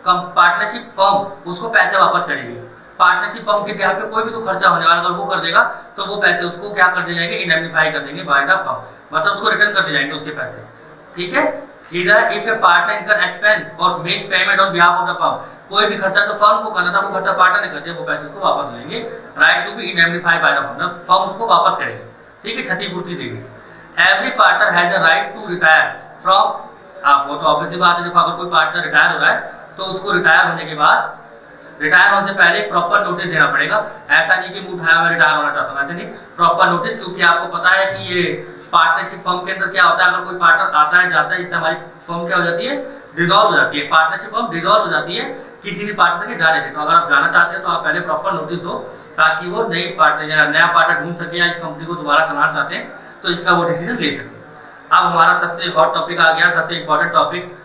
पार्टनरशिप फर्म उसको पैसे वापस करेगी। पार्टनरशिप फर्म के बिहाफ पे कोई भी तो खर्चा होने वाला अगर वो कर देगा तो वो पैसे उसको क्या कर दिए जाएंगे, इंडेमनिफाई कर देंगे बाय द फर्म, मतलब उसको रिटर्न कर दिए जाएंगे उसके पैसे। ठीक है, इफ ए पार्टनर इनकर एक्सपेंस और makes payment on behalf of the firm, कोई भी खर्चा तो फर्म को करना था, वो खर्चा पार्टनर ने कर दिया, वो पैसे उसको वापस लेंगे। Right to be indemnify by the firm, firm उसको वापस करेगी। ठीक है, क्षतिपूर्ति देगी। Every partner has a right to retire from, आप वो तो ऑब्वियसली बात है, देखो अगर कोई पार्टनर रिटायर हो रहा है तो उसको रिटायर होने के बाद, रिटायर होने से पहले प्रॉपर नोटिस देना पड़ेगा। ऐसा नहीं कि मुंह उठाया मैं रिटायर होना चाहता हूँ, ऐसे नहीं, प्रॉपर नोटिस, क्योंकि आपको पता है कि ये पार्टनरशिप फर्म के अंदर क्या होता है, अगर कोई पार्टनर आता है जाता है, इससे हमारी फर्म क्या हो जाती है, डिसॉल्व हो जाती है, पार्टनरशिप फर्म डिसॉल्व हो जाती है किसी भी पार्टनर के जाने से। तो अगर आप जाना चाहते हैं तो आप पहले प्रॉपर नोटिस दो, ताकि वो नई पार्टनर या नया पार्टनर ढूंढ सके, या इस कंपनी को दोबारा चलाना चाहते हैं तो इसका वो डिसीजन ले सके। अब हमारा सबसे हॉट टॉपिक आ गया, सबसे इंपॉर्टेंट टॉपिक,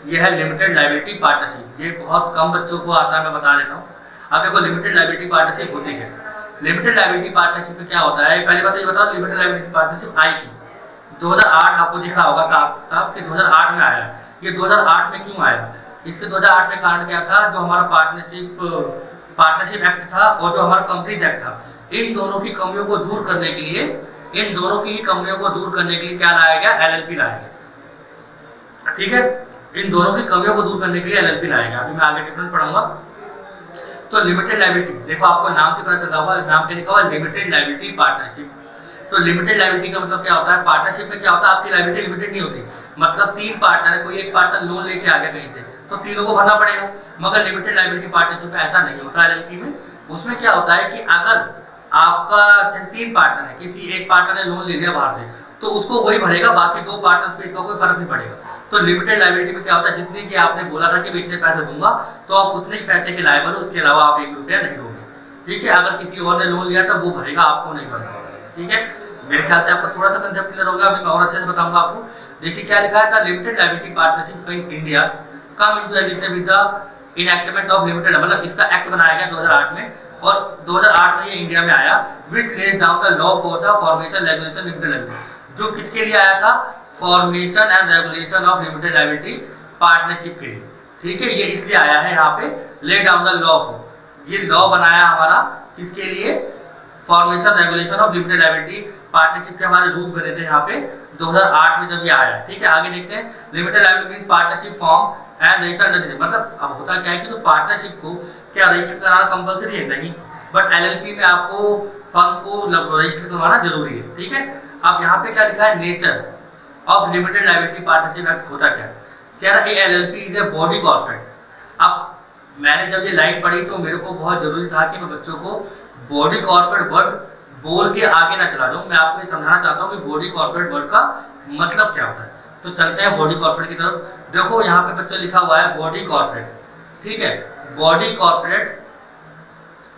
ये है लिमिटेड लायबिलिटी पार्टनरशिप। ये बहुत कम बच्चों को आता है, मैं बता देता हूँ। अब देखो लिमिटेड लायबिलिटी पार्टनरशिप होती है। लिमिटेड लायबिलिटी पार्टनरशिप में क्या होता है, पहली बात ये बताओ, लिमिटेड लायबिलिटी पार्टनरशिप आई की 2008, आपको दिख रहा होगा साफ साफ कि 2008 में आया। ये 2008 में क्यों आया, इसके 2008 में कारण क्या था, जो हमारा पार्टनरशिप एक्ट था और जो हमारा कंपनीज एक्ट था, इन दोनों की कमियों को दूर करने के लिए, इन दोनों की कमियों को दूर करने के लिए क्या लाया गया, एलएलपी लाया गया। ठीक है, इन दोनों की कमियों को दूर करने के लिए एलएलपी लाया गया। अभी मैं आगे डिफरेंस पढ़ाऊंगा। तो लिमिटेड लायबिलिटी, देखो आपको नाम से पता चला हुआ, नाम पे लिखा हुआ लिमिटेड लायबिलिटी पार्टनरशिप। तो लिमिटेड लायबिलिटी का मतलब क्या होता है, पार्टनरशिप में क्या होता है, आपकी लायबिलिटी लिमिटेड नहीं होती, मतलब तीन पार्टनर है, कोई एक पार्टनर लोन लेके आ गया कहीं से तो तीनों को भरना पड़ेगा। मगर लिमिटेड लायबिलिटी पार्टनरशिप में ऐसा नहीं होता एलएलपी में। उसमें क्या होता है कि अगर आपका तीन पार्टनर है, किसी एक पार्टनर ने लोन ले लिया बाहर से, तो उसको वही भरेगा, बाकी दो पार्टनर्स पे इसका कोई फर्क नहीं पड़ेगा। तो लिमिटेड लायबिलिटी में क्या होता है, जितने की आपने बोला था कि मैं इतने पैसे दूंगा, तो आप उतने ही पैसे के लायबल हो, उसके अलावा आप 1 रुपया नहीं दोगे। ठीक है, अगर किसी और ने लोन लिया था वो भरेगा, आपको नहीं भरना। ठीक है, मेरे ख्याल से आपको थोड़ा सा कंसेप्ट क्लियर होगा। अभी मैं और अच्छे से बताऊंगा आपको। देखिए क्या लिखा है, limited liability partnership in India come into agreement with the enactment of limited, मतलब इसका एक्ट बनाया गया 2008 में, और 2008 में ये इंडिया में आया, which lays down the law for the formation regulation limited liability, जो किसके लिए आया था, formation and regulation of limited liability partnership के लिए। ठीक है, ये इसलिए आया है यहाँ पे, lay down the law for, ये लॉ बनाया हमारा किसके लिए, formation regulation of limited liability partnership के हमारे रूल्स बने थे यहाँ पे 2008 में जब ये आया। ठीक है, आगे देखते हैं। Limited liability partnership form and registered, मतलब अब होता क्या है कि तो पार्टनरशिप को क्या रजिस्टर कराना कंपलसरी है, नहीं, बट एलएलपी में आपको फर्म को रजिस्टर करवाना जरूरी है। ठीक है, अब यहाँ पे क्या लिखा है, nature of limited liability partnership act होता क्या, कह रहा है LLP is a body corporate. अब मैंने जब ये लाइन पढ़ी तो मेरे को बहुत जरूरी था कि मैं बच्चों को बॉडी कॉर्पोरेट वर्ड बोल के आगे ना चला जाऊं। मैं आपको ये समझाना चाहता हूँ कि बॉडी कॉर्पोरेट वर्ड का मतलब क्या होता है। तो चलते हैं बॉडी कॉर्पोरेट की तरफ। देखो यहाँ पे बच्चों लिखा हुआ है बॉडी कॉर्पोरेट। ठीक है, बॉडी कॉर्पोरेट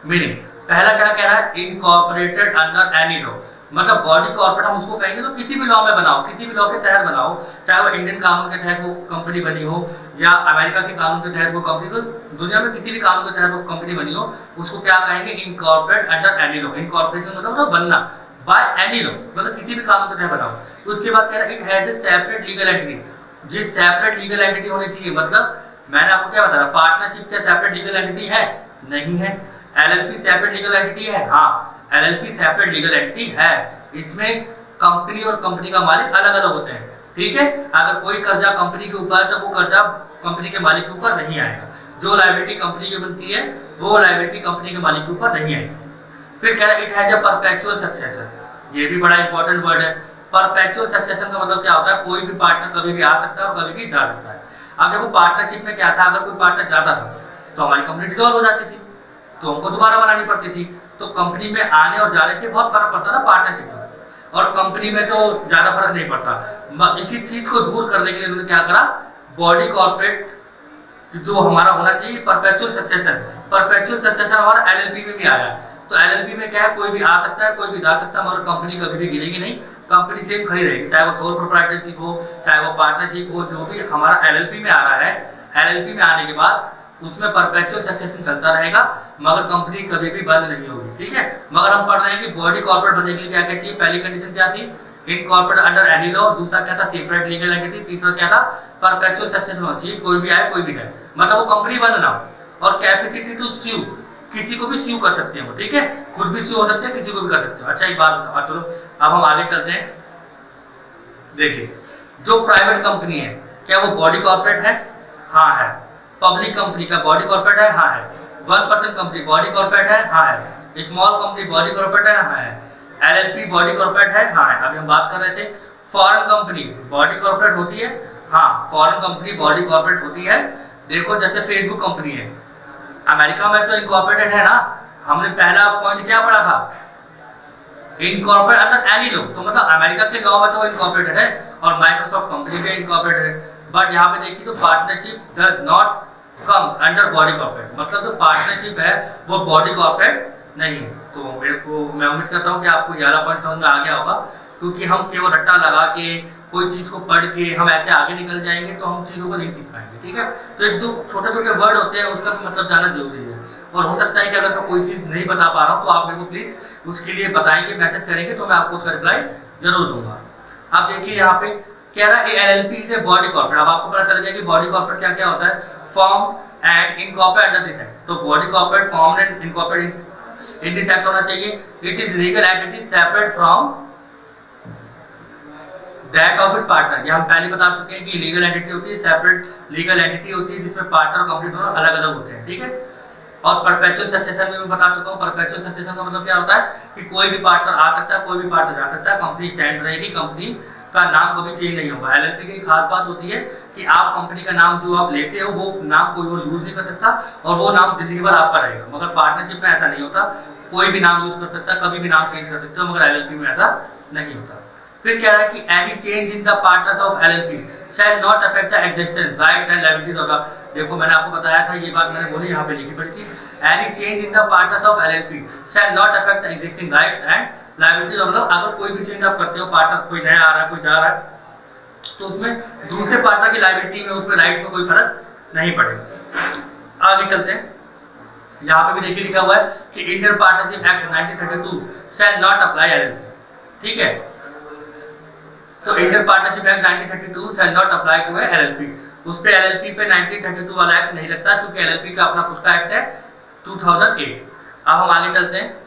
मीनिंग, पहला क्या कह रहा है, इनकॉर्पोरेटेड अंडर एनी लॉ, मतलब बॉडी कॉर्पोरेट हम उसको कहेंगे तो किसी भी लॉ में बनाओ, किसी भी लॉ के तहत बनाओ, चाहे वो इंडियन कानून के तहत वो कंपनी बनी हो या अमेरिका के कानून के तहत वो कंपनी, तो दुनिया में किसी भी कानून के तहत वो कंपनी बनी हो, उसको क्या कहेंगे, incorporate under any law. Incorporation मतलब बनना बाय एनी लॉ, मतलब किसी भी कानून के तहत बनाओ। उसके बाद कह रहा है it has a separate legal entity, जिस सेपरेट लीगल एंटिटी होनी चाहिए, मतलब मैंने आपको क्या बताया, पार्टनरशिप क्या सेपरेट लीगल एंटिटी है? नहीं है। एलएलपी सेपरेट लीगल एंटिटी है? हाँ, एलएलपी सेपरेट लीगल एंटिटी है। इसमें कंपनी और कंपनी का मालिक अलग अलग होते हैं, ठीक है। अगर कोई कर्जा कंपनी के ऊपर है तो वो कर्जा कंपनी के मालिक के ऊपर नहीं आएगा, जो लायबिलिटी कंपनी की बनती है वो लायबिलिटी कंपनी के मालिक के ऊपर नहीं आएगी। फिर कह रहा है it has a perpetual succession, ये भी बड़ा इंपॉर्टेंट वर्ड है। परपेचुअल सक्सेशन का मतलब क्या होता है, कोई भी पार्टनर कभी भी आ सकता है और कभी भी जा सकता है। अब देखो पार्टनरशिप में क्या था, अगर कोई पार्टनर जाता था तो हमारी कंपनी डिसॉल्व हो जाती थी, तो हमको दोबारा बनानी पड़ती थी। तो कंपनी में आने और जाने से बहुत फर्क पड़ता था पार्टनरशिप में, और कंपनी में तो ज्यादा फर्क नहीं पड़ता। इसी चीज को दूर करने के लिए उन्होंने क्या करा, बॉडी कॉर्पोरेट जो हमारा होना चाहिए परपेचुअल सक्सेशन, परपेचुअल सक्सेशन हमारा एलएलपी में भी आया। तो एलएलपी में क्या है, कोई भी आ सकता है कोई भी जा सकता है, मगर कंपनी कभी भी गिरेगी नहीं, कंपनी सेम खड़ी रहेगी, चाहे वो सोल प्रोप्राइटरशिप हो चाहे वो पार्टनरशिप हो। जो भी हमारा एलएलपी में आ रहा है, एलएलपी में आने के बाद उसमें परपेचुअल सक्सेशन चलता रहेगा, मगर कंपनी कभी भी बंद नहीं होगी, ठीक है। मगर हम पढ़ रहे हैं कि बॉडी कॉर्पोरेट बनने के लिए क्या क्या चाहिए। पहली कंडीशन क्या थी, इनकॉर्पोरेट अंडर एनी लॉ, दूसरा क्या था, सेपरेट लीगल एंटिटी, तीसरा क्या था, परपेचुअल सक्सेशन होना चाहिए, कोई भी आए कोई भी जाए, मतलब वो कंपनी बंद ना हो। और कैपेसिटी टू स्यू, किसी को भी स्यू कर सकते हैं वो, ठीक है, खुद भी स्यू हो सकते हैं, किसी को भी कर सकते हो। अच्छा एक बात बताओ, चलो अब हम आगे चलते हैं। देखिए जो प्राइवेट कंपनी है क्या वो बॉडी कॉर्पोरेट है? हाँ है। पब्लिक कंपनी का बॉडी कॉर्पोरेट है? हाँ है। 1% कंपनी बॉडी कॉर्पोरेट है? हाँ है। स्मॉल कंपनी बॉडी कॉर्पोरेट है? हाँ है। एलएलपी बॉडी कॉर्पोरेट है? हाँ है। अभी हम बात कर रहे थे फॉरेन कंपनी बॉडी कॉर्पोरेट होती है? हाँ, फॉरेन कंपनी बॉडी कॉर्पोरेट होती है। देखो जैसे फेसबुक कंपनी है, अमेरिका में तो इनकॉर्पोरेटेड है ना, हमने पहला पॉइंट क्या पढ़ा था, इनकॉर्पोरेट अंडर एनी लॉ, तो मतलब अमेरिका के लॉ में तो इनकॉर्पोरेटेड है, और माइक्रोसॉफ्ट कंपनी भी इनकॉर्पोरेटेड है। बट यहाँ पे देखिए तो partnership does not come under body corporate, मतलब जो पार्टनरशिप है वो बॉडी कॉर्पोरेट नहीं है। तो मेरे को मैं उम्मीद करता हूँ कि आपको ये वाला पॉइंट समझ में आ गया होगा, क्योंकि हम केवल रट्टा लगा के कोई चीज को पढ़ के हम ऐसे आगे निकल जाएंगे तो हम चीजों को नहीं सीख पाएंगे, ठीक है। तो एक जो छोटे छोटे वर्ड होते हैं उसका भी मतलब जानना जरूरी है, और हो सकता है कि अगर मैं कोई चीज नहीं बता पा रहा हूँ तो आप मेरे को प्लीज उसके लिए बताएंगे, मैसेज करेंगे, तो मैं आपको उसका रिप्लाई जरूर दूंगा। आप देखिए यहाँ पे कह रहा है LLP is a body corporate. अब आपको पता चल गया कि बॉडी कॉर्पोरेट क्या क्या होता है, form and incorporate under this act. तो body corporate form and incorporate in this act होना चाहिए। It is legal entity separate from that of its partner. ये हम पहले बता चुके हैं कि लीगल एंटिटी होती है, सेपरेट लीगल एंटिटी होती है जिसमें पार्टनर और कंपनी दोनों अलग अलग होते हैं, ठीक है। और परपेचुअल सक्सेशन में मैं बता चुका हूँ, परपेचुअल सक्सेशन का मतलब क्या होता है कि कोई भी पार्टनर आ सकता है कोई भी पार्टनर जा सकता है, कंपनी स्टैंड रहेगी, कंपनी का नाम कभी चेंज नहीं होगा। एलएलपी की खास बात होती है कि आप कंपनी का नाम जो आप लेते हो वो नाम कोई और यूज नहीं कर सकता, और वो नाम जिंदगी भर आपका रहेगा। मगर पार्टनरशिप में ऐसा नहीं होता, कोई भी नाम यूज कर सकता है, कभी भी नाम चेंज कर सकते हो, मगर एलएलपी में ऐसा नहीं होता। फिर क्या है कि any change in the partners of LLP shall not affect the existence rights and liabilities of the, देखो मैंने आपको बताया था, ये बात मैंने बोली, यहाँ पे लिखी पड़ी थी, any change in the partners of LLP shall not affect the existing rights and liabilities of, मतलब अगर कोई भी चेंज आप करते हो, पार्टनर कोई नया आ रहा है कोई जा रहा है, तो उसमें दूसरे पार्टनर की लायबिलिटी में उसमें राइट्स में कोई फर्क नहीं पड़ेगा। आगे चलते हैं, यहाँ पे भी देखिए लिखा हुआ है कि Indian partnership act 1932 shall not apply LLP, ठीक है। तो Indian partnership act 1932 shall not apply to LLP, उस पे एलएलपी पे 1932 वाला एक्ट नहीं लगता, क्योंकि एलएलपी का अपना खुद का एक्ट है 2008। अब हम आगे चलते हैं,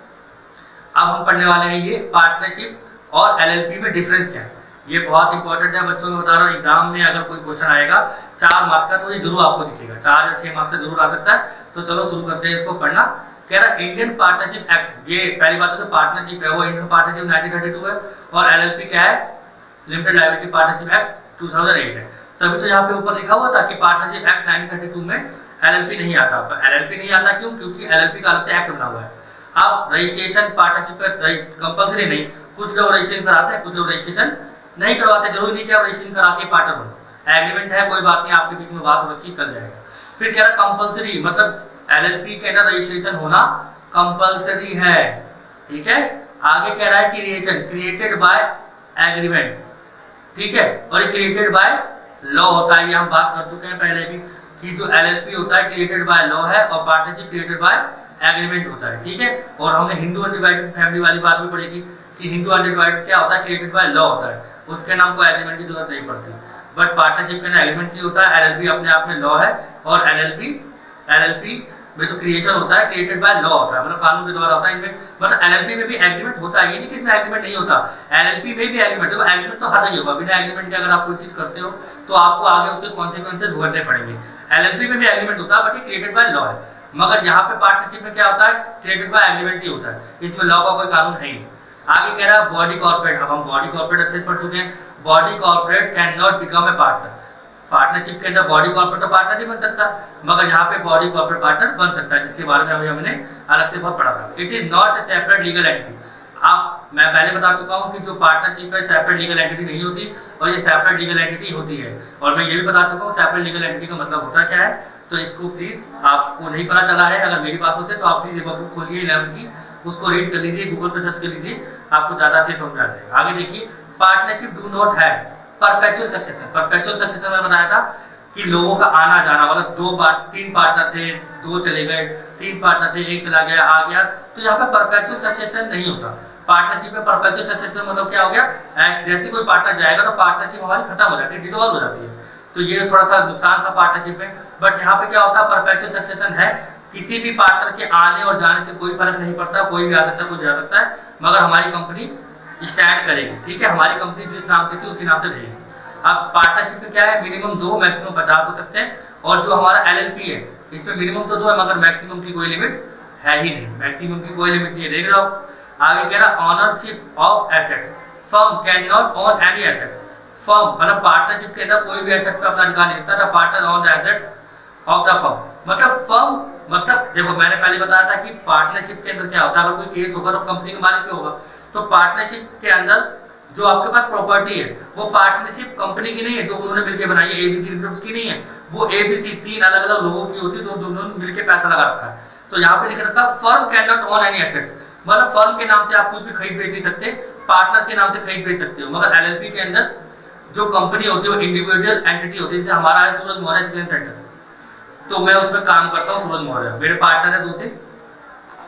अब हम पढ़ने वाले हैं ये पार्टनरशिप और एलएलपी में डिफरेंस क्या है। ये बहुत इंपॉर्टेंट है बच्चों में, बता रहा हूँ, एग्जाम में अगर कोई क्वेश्चन आएगा 4 मार्क्स का तो ये जरूर आपको दिखेगा, 4 या 6 मार्क्स से जरूर आ सकता है। तो चलो शुरू करते हैं इसको पढ़ना। कह रहा इंडियन पार्टनरशिप एक्ट, ये पहली बात है तो पार्टनरशिप है वो इंडियन पार्टनरशिप 1932 है, और एलएलपी क्या है, लिमिटेड लायबिलिटी पार्टनरशिप एक्ट 2008 है। तभी तो यहाँ पे ऊपर लिखा हुआ था कि पार्टनरशिप एक्ट 1932 में एलएलपी नहीं आता। एलएलपी नहीं आता क्यों, क्योंकि एलएलपी का अलग से एक्ट बना हुआ है। अब रजिस्ट्रेशन पार्टनरशिप पे कंपल्सरी नहीं, कुछ लोग रजिस्ट्रेशन कराते हैं, कुछ लोग रजिस्ट्रेशन नहीं करवाते, जरूरी नहीं कि आप रजिस्ट्रेशन करा के पार्टनर बनो, एग्रीमेंट है कोई बात नहीं, आपके बीच में बात हो रखी चल जाएगा। फिर कह रहा कंपल्सरी, मतलब एलएलपी के अंदर रजिस्ट्रेशन होना कंपल्सरी है, ठीक है, आगे कह रहा है कि रिलेशन क्रिएटेड बाय एग्रीमेंट, ठीक है, और ये क्रिएटेड बाय लॉ होता है, ये हम बात कर चुके हैं पहले भी कि जो एलएलपी होता है क्रिएटेड बाय लॉ है और पार्टनरशिप क्रिएटेड बाय एग्रीमेंट होता है, ठीक है। और हमने हिंदू अनडिवाइडेड फैमिली वाली बात भी पढ़ी थी कि हिंदू अनडिवाइडेड क्या होता है, क्रिएटेड बाय लॉ होता है, उसके नाम को एग्रीमेंट की जरूरत नहीं पड़ती। बट पार्टनरशिप के ना एग्रीमेंट चाहिए होता है। एलएलपी अपने आप में लॉ है और एलएलपी में जो क्रिएशन होता है क्रिएटेड बाय लॉ होता है, मतलब कानून के द्वारा होता है। इनमें मतलब एलएलपी में भी एग्रीमेंट होता है, ये नहीं कि इसमें एग्रीमेंट नहीं होता, एलएलपी में भी एग्रीमेंट है। एग्रीमेंट तो हर जगह होगा, बिना एग्रीमेंट के अगर आप कोई चीज करते हो तो आपको आगे उसके कॉन्सिक्वेंसेस भुगतने पड़ेंगे। एलएलपी में भी एग्रीमेंट होता है बट ये क्रिएटेड बाय लॉ है, मगर यहाँ पे पार्टनरशिप में क्या होता है, क्रिएटेड बाय एग्रीमेंट ही होता है, इसमें लॉ का कोई कानून है ही। आगे कह रहा है बॉडी कॉर्पोरेट। अब हम बॉडी कॉर्पोरेट अच्छे से पढ़ चुके हैं। Body corporate can not become a partner. Partnership के अंदर बॉडी कॉर्पोरेट तो पार्टनर नहीं बन सकता, मगर यहाँ पे बॉडी कॉर्पोरेट पार्टनर बन सकता है, जिसके बारे में अभी हमने अलग से बहुत पढ़ा था। It is not a separate legal entity. अब मैं पहले बता चुका हूँ कि जो पार्टनरशिप है सेपरेट लीगल एंटिटी नहीं होती और ये सेपरेट लीगल एंटिटी होती है। और मैं ये भी बता चुका हूँ सेपरेट लीगल एंटिटी का मतलब होता क्या है, तो इसको प्लीज आपको नहीं पता चला है अगर मेरी बातों से, तो आप प्लीज एक बुक खोलिए 11 की, उसको रीड कर लीजिए, गूगल पे सर्च कर लीजिए, आपको ज्यादा अच्छे समझ में आ जाएगा। आगे देखिए, partnership do not have perpetual succession. Perpetual succession में बताया था कि लोगों का आना जाना, मतलब 3 पार्टनर थे, 2 चले गए, 3 पार्टनर थे, 1 चला गया, आ गया, तो यहाँ पे परपेचुअल सक्सेशन नहीं होता। पार्टनरशिप में परपेचुअल सक्सेशन मतलब क्या हो गया, जैसे कोई पार्टनर जाएगा तो पार्टनरशिप हमारी खत्म हो जाती है, डिसॉल्व हो जाती है, तो ये थोड़ा सा नुकसान था पार्टनरशिप में। बट यहाँ पे क्या होता है, परपेचुअल सक्सेशन है, किसी भी पार्टनर के आने और जाने से कोई फर्क नहीं पड़ता, कोई भी आ सकता है, कोई जा सकता है, मगर हमारी कंपनी स्टैंड करेगी, ठीक है, हमारी कंपनी जिस नाम से थी उसी नाम से रहेगी। अब पार्टनरशिप में क्या है, मिनिमम 2 मैक्सिमम 50 हो सकते हैं, और जो हमारा एलएलपी है इसमें मिनिमम तो 2 है मगर मैक्सिमम की कोई लिमिट है ही नहीं, मैक्सिमम की कोई लिमिट नहीं है, देख रहे हो। आगे कह रहा ownership of assets. Firm can not own any assets. Firm मतलब पार्टनरशिप के अंदर कोई भी एसेट्स पे अपना अधिकार नहीं रखता, partner on the assets of the firm. मतलब फर्म मतलब देखो मैंने पहले बताया था कि पार्टनरशिप के अंदर क्या होता है, अगर कोई केस होगा तो कंपनी के मालिक पे होगा, तो पार्टनरशिप के अंदर जो आपके पास प्रॉपर्टी है वो पार्टनरशिप कंपनी की नहीं है जो उन्होंने मिलकर बनाई है, एबीसी लिमिटेड उसकी नहीं है, वो एबीसी 3 अलग अलग लोगों की होती है जो उन्होंने मिलकर पैसा लगा रखा है। तो यहाँ पे लिख रखा firm can not own any assets, मतलब फर्म के नाम से आप कुछ भी खरीद बेच नहीं सकते, पार्टनर्स के नाम से खरीद बेच सकते हो, मगर एलएलपी के अंदर जो कंपनी होती है वो इंडिविजुअल एंटिटी होती है। जैसे हमारा है सूरज मौर्य एजुकेशन सेंटर, तो मैं उसमें काम करता हूँ सूरज मौर्य, मेरे पार्टनर है 2-3,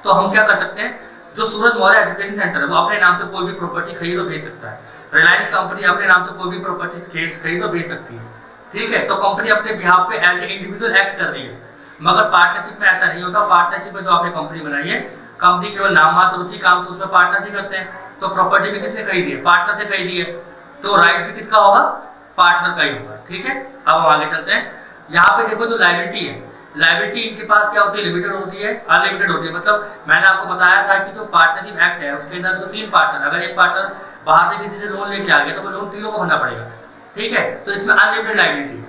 तो हम क्या कर सकते हैं, जो सूरज मौर्य एजुकेशन सेंटर है वो अपने नाम से कोई भी प्रॉपर्टी खरीद और बेच सकता है, रिलायंस कंपनी अपने नाम से कोई भी प्रॉपर्टी खरीद और बेच सकती है, ठीक है। तो कंपनी अपने बिहाफ पे एज ए इंडिविजुअल एक्ट कर रही है, मगर पार्टनरशिप में ऐसा नहीं होता। पार्टनरशिप में जो आपने कंपनी बनाई है, कंपनी केवल नाम मात्र होती है, काम तो उसमें पार्टनर से करते हैं, तो प्रॉपर्टी भी किसने खरीदी है, पार्टनर से खरीदी है, तो राइट्स भी किसका होगा, पार्टनर का ही होगा, ठीक है। अब हम आगे चलते हैं, यहाँ पे देखो जो लायबिलिटी है, लायबिलिटी इनके पास क्या होती है, लिमिटेड होती है, अनलिमिटेड होती है। मतलब मैंने आपको बताया था कि जो पार्टनरशिप एक्ट है उसके अंदर तो 3 पार्टनर, अगर एक पार्टनर बाहर से किसी से लोन लेके आ गया तो वो लोन तीनों को भरना पड़ेगा, ठीक है, तो इसमें अनलिमिटेड लायबिलिटी है।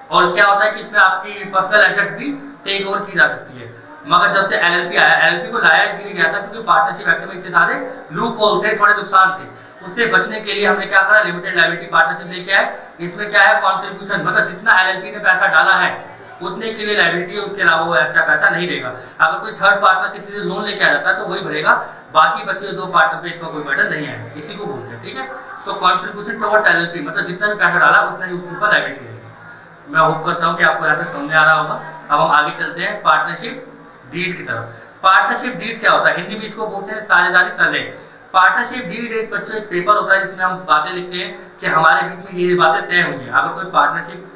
और क्या होता है कि इसमें आपकी पर्सनल एसेट्स भी टेक ओवर की जा सकती है, मगर जब से एलएलपी आया, एलएलपी को लाया इसलिए गया था क्योंकि पार्टनरशिप एक्ट में इतने सारे लूप होल थे, थोड़े नुकसान थे, उससे बचने के लिए हमने क्या करा, लिमिटेड लायबिलिटी पार्टनरशिप लेके आए। इसमें क्या है, कॉन्ट्रीब्यूशन, मतलब जितना एलएलपी ने पैसा डाला है उतने के लिए लायबिलिटी है, उसके अलावा वो एक्स्ट्रा पैसा नहीं देगा। अगर कोई थर्ड पार्टनर किसी से लोन लेके आ जाता है तो वही भरेगा, बाकी बचे 2 पार्टनर पे इसका कोई बर्डन नहीं आएगा, इसी को बोलते हैं, ठीक है। तो कॉन्ट्रीब्यूशन टुवर्ड्स एलएलपी मतलब जितना भी पैसा डाला उतना ही उसके ऊपर लायबिलिटी रहेगी। मैं होप करता हूँ कि आपको यहाँ तक समझ में आ रहा होगा। अब हम आगे चलते हैं पार्टनरशिप डीड की तरफ। पार्टनरशिप डीड क्या होता है, हिंदी में इसको बोलते हैं साझेदारी सलह। पार्टनरशिप डीड एक बच्चों एक पेपर होता है जिसमें हम बातें लिखते हैं कि हमारे बीच में ये बातें तय हुई हैं। अगर कोई पार्टनरशिप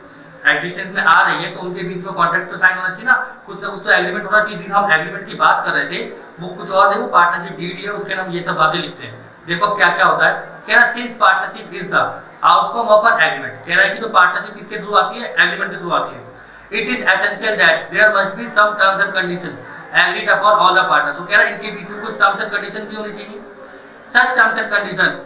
एग्जिस्टेंस में आ रही है तो उनके बीच में कॉन्ट्रैक्ट तो साइन होना चाहिए ना कुछ तो एग्रीमेंट होना चाहिए। जिस हम एग्रीमेंट की बात कर रहे थे वो कुछ और नहीं, वो पार्टनरशिप डीड है, उसके नाम ये सब बातें लिखते हैं। देखो अब क्या क्या होता है, कह रहा since partnership is the outcome of an agreement, कह रहा है कि जो पार्टनरशिप किसके थ्रू आती है, एग्रीमेंट के थ्रू आती है। It is essential that there must be some terms and condition agreed upon all the partner, तो कह रहा है इनके बीच में कुछ टर्म्स एंड कंडीशन भी होनी चाहिए। सच टर्म्स एंड कंडीशन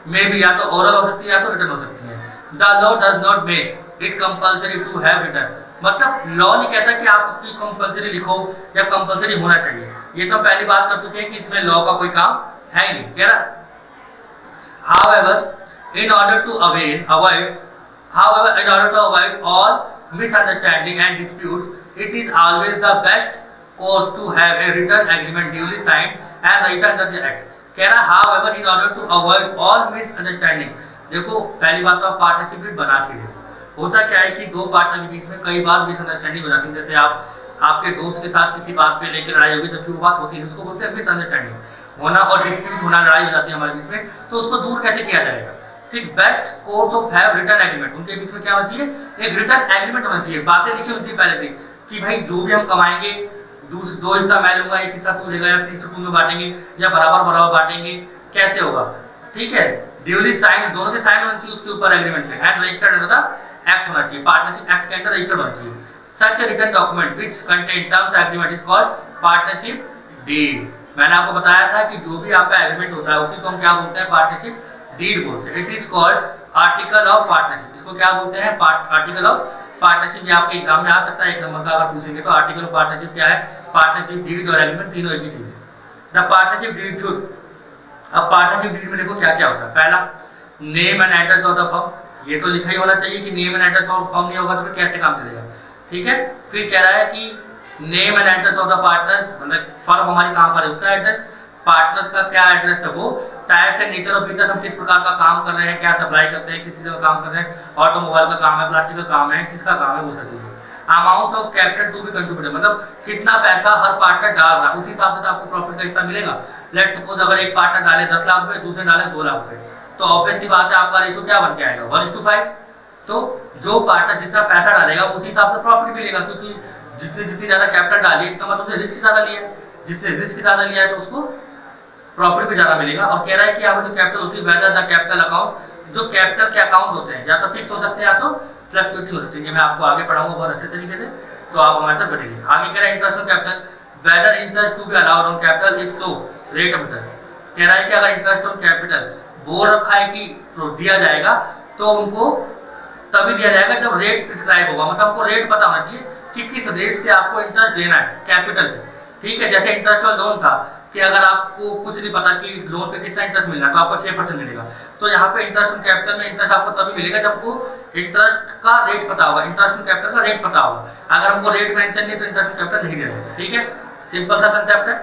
में भी या तो ओरल हो सकती है या तो रिटन हो सकती है। The law does not make it compulsory to have written, मतलब लॉ नहीं कहता कि आप उसकी कंपल्सरी लिखो या कंपल्सरी होना चाहिए। ये तो पहली बात कर चुके हैं कि इसमें लॉ का कोई काम है ही नहीं, कह रहा however in order to avoid all misunderstanding and disputes, it is always the best course to have a written agreement duly signed and registered under the act। कह रहा है however in order to avoid all misunderstanding, देखो पहली बात तो आप partnership भी बना के दो। होता क्या है कि दो पार्टनर के बीच में कई बार मिसअंडरस्टैंडिंग हो जाती है, जैसे आपके दोस्त के साथ किसी बात पे लेकर लड़ाई होगी, जबकि वो बात होती है, उसको बोलते हैं मिसअंडरस्टैंडिंग होना और डिस्प्यूट होना, लड़ाई हो जाती है हमारे बीच में, तो उसको दूर कैसे किया जाएगा। ठीक, best course of have written agreement, उनके बीच में क्या होना चाहिए, एक रिटन एग्रीमेंट होना चाहिए, बातें लिखी होनी चाहिए पहले से कि भाई जो भी हम कमाएंगे दो हिस्सा मैं लूंगा, एक हिस्सा तू लेगा, या 3:2 में बांटेंगे या बराबर बराबर बांटेंगे, कैसे होगा। ठीक है, ड्यूली साइन, दोनों के साइन होना चाहिए उसके ऊपर एग्रीमेंट में, and registered under the act होना चाहिए, पार्टनरशिप एक्ट के अंदर रजिस्टर्ड होना चाहिए। Such a written document which contain terms agreement is called partnership deed. मैंने आपको बताया था कि जो भी आपका एग्रीमेंट होता है उसी को हम क्या बोलते हैं, पार्टनरशिप डीड बोलते हैं। It is called article of partnership, इसको क्या बोलते हैं, आर्टिकल ऑफ पार्टनरशिप। ये आपके एग्जाम में आ सकता है, एक नंबर का अगर पूछेंगे तो आर्टिकल ऑफ पार्टनरशिप क्या है, पार्टनरशिप डीड और एग्रीमेंट तीनों एक ही चीज है। द पार्टनरशिप डीड शुड, अब पार्टनरशिप डीड में देखो क्या क्या होता है। पहला, name and address of the firm, ये तो लिखा ही होना चाहिए कि name and address of firm नहीं होगा तो फिर कैसे काम चलेगा। ठीक है, फिर कह रहा है कि name and address of the partners, मतलब फर्म हमारी कहाँ पर है उसका एड्रेस, पार्टनर्स का क्या एड्रेस है वो, types and nature of business, हम किस प्रकार का काम कर रहे हैं, क्या सप्लाई करते हैं, किस चीज का काम कर रहे हैं, ऑटोमोबाइल का काम है, प्लास्टिक का काम है, किसका काम है, वो सब चीजें। Amount of capital to be contributed, मतलब कितना पैसा हर पार्टनर डाल रहा है, उसी हिसाब से तो आपको प्रॉफिट का हिस्सा मिलेगा। लेट्स सपोज अगर एक पार्टनर डाले 10 लाख रुपए, दूसरे डाले 2 लाख रुपए, तो ऑब्वियस सी बात है आपका रेशो क्या बन के आएगा, 1:5। तो जो पार्टनर जितना पैसा डालेगा उसी हिसाब से प्रॉफिट मिलेगा, क्योंकि जिसने जितनी ज्यादा कैपिटल डाली इसका मतलब उसने रिस्क ज्यादा लिया है, जिसने रिस्क ज्यादा लिया है तो उसको प्रॉफिट भी ज्यादा मिलेगा। और कह रहा है कि यहाँ पर जो कैपिटल होती है, वेदर द कैपिटल अकाउंट, जो कैपिटल के अकाउंट होते हैं या तो फिक्स हो सकते हैं या तो फ्लक्चुएटिंग हो सकते हैं। ये मैं आपको आगे पढ़ाऊंगा बहुत अच्छे तरीके से, तो आप हमारे साथ बनेंगे। आगे कह रहा है interest on capital, whether interest to be allowed on capital, if so rate of interest. कह रहा है कि अगर इंटरेस्ट ऑन कैपिटल बोल रखा है कि दिया जाएगा तो उनको तभी दिया जाएगा जब रेट प्रिस्क्राइब होगा, मतलब हमको रेट पता होना चाहिए कि किस रेट से आपको इंटरेस्ट देना है कैपिटल पे। ठीक है, जैसे इंटरेस्ट ऑन लोन था कि अगर आपको कुछ नहीं पता कि लोन पे कितना इंटरेस्ट मिलना है तो आपको 6% मिलेगा, तो यहाँ पे इंटरेस्ट ऑन कैपिटल में इंटरेस्ट आपको तभी मिलेगा जब आपको इंटरेस्ट का रेट पता होगा, इंटरेस्ट ऑन कैपिटल का रेट पता होगा। अगर हमको रेट मेंशन नहीं तो इंटरेस्ट ऑन कैपिटल नहीं दिया जाएगा। ठीक है, सिंपल सा कंसेप्ट है।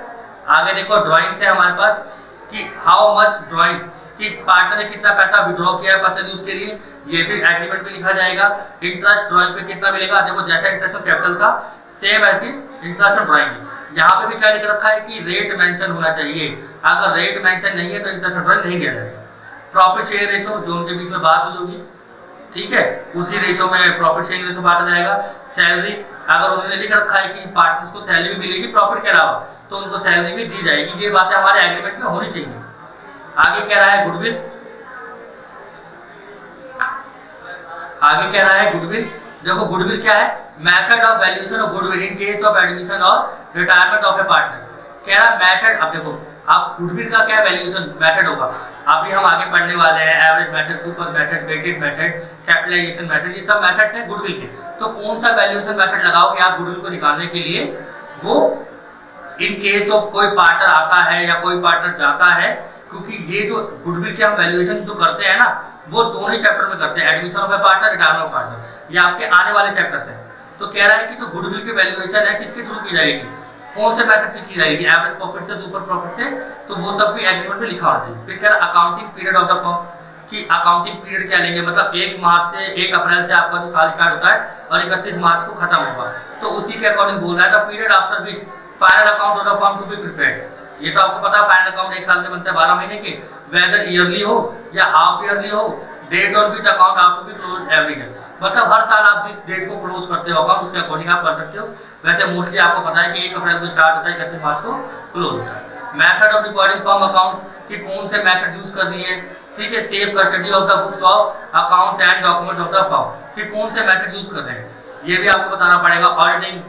आगे देखो ड्राइंग्स है हमारे पास कि हाउ मच ड्राइंग्स, कि पार्टनर ने कितना पैसा विड्रॉ किया है पर्सनल यूज के लिए, ये भी एग्रीमेंट में लिखा जाएगा। इंटरेस्ट ड्राइंग पे कितना मिलेगा, देखो जैसा इंटरेस्ट ऑन कैपिटल था same as is interest on drawing. यहाँ पे भी क्या लिख रखा है कि रेट मेंशन होना चाहिए, अगर रेट मेंशन नहीं है तो इंटरेस्ट ऑन ड्राइंग नहीं दिया जाएगा। प्रॉफिट शेयर रेशो जो उनके बीच में बात हुई होगी, ठीक है, उसी रेशो में प्रॉफिट शेयर रेशो बांटा जाएगा। सैलरी, अगर उन्होंने लिख रखा है कि पार्टनर्स को सैलरी भी मिलेगी प्रॉफिट के अलावा तो उनको सैलरी भी दी जाएगी, ये बातें हमारे एग्रीमेंट में होनी चाहिए। आगे कह रहा है गुडविल, आगे कह रहा है गुडविल, देखो गुडविल क्या है, method of valuation of goodwill in case of admission और रिटायरमेंट ऑफ ए पार्टनर। कह रहा है मेथड, अब देखो आप गुडविल का क्या वैल्यूएशन मेथड होगा, अभी हम आगे पढ़ने वाले हैं, average method, super method, weighted method, capitalisation method, ये सब मेथड्स हैं गुडविल के। तो कौन सा वैल्यूएशन मेथड लगाओगे आप गुडविल को निकालने के लिए, वो इन केस ऑफ कोई पार्टनर आता है या कोई पार्टनर जाता है, क्योंकि ये जो गुडविल के हम वैल्यूएशन जो करते हैं ना वो दोनों ही चैप्टर में करते हैं, admission of A partner, retirement of partner, ये आपके आने वाले चैप्टर्स हैं। तो कह रहा है कि जो गुडविल की वैल्यूएशन है किसके थ्रू की जाएगी, कौन से मेथड से की जाएगी, एवरेज प्रॉफिट से, सुपर प्रॉफिट से, तो वो सब भी एग्रीमेंट में लिखा होना चाहिए। फिर कह रहा है accounting period of the firm, कि अकाउंटिंग पीरियड क्या लेंगे, मतलब 1 अप्रैल से आपका जो साल स्टार्ट होता है और 31 मार्च को खत्म होगा, तो उसी के अकॉर्डिंग बोल रहा है the period after which final account of the firm to be prepared. ये तो आपको पता है फाइनल अकाउंट 1 साल के बनते हैं 12 महीने के, वेदर ईयरली हो या हाफ ईयरली हो, डेट ऑन विच अकाउंट आप to be close every year, मतलब हर साल आप जिस डेट को क्लोज करते हो अकाउंट उसके अकॉर्डिंग आप कर सकते हो। वैसे मोस्टली आपको पता है कि 1 अप्रैल को स्टार्ट होता है, 31 मार्च को क्लोज होता है। Method of recording firm account, कि कौन से मेथड यूज करनी है, ठीक है, safe custody of the books of account and document of the firm, कि कौन से मेथड यूज कर रहे हैं, ये भी आपको बताना पड़ेगा। Auditing,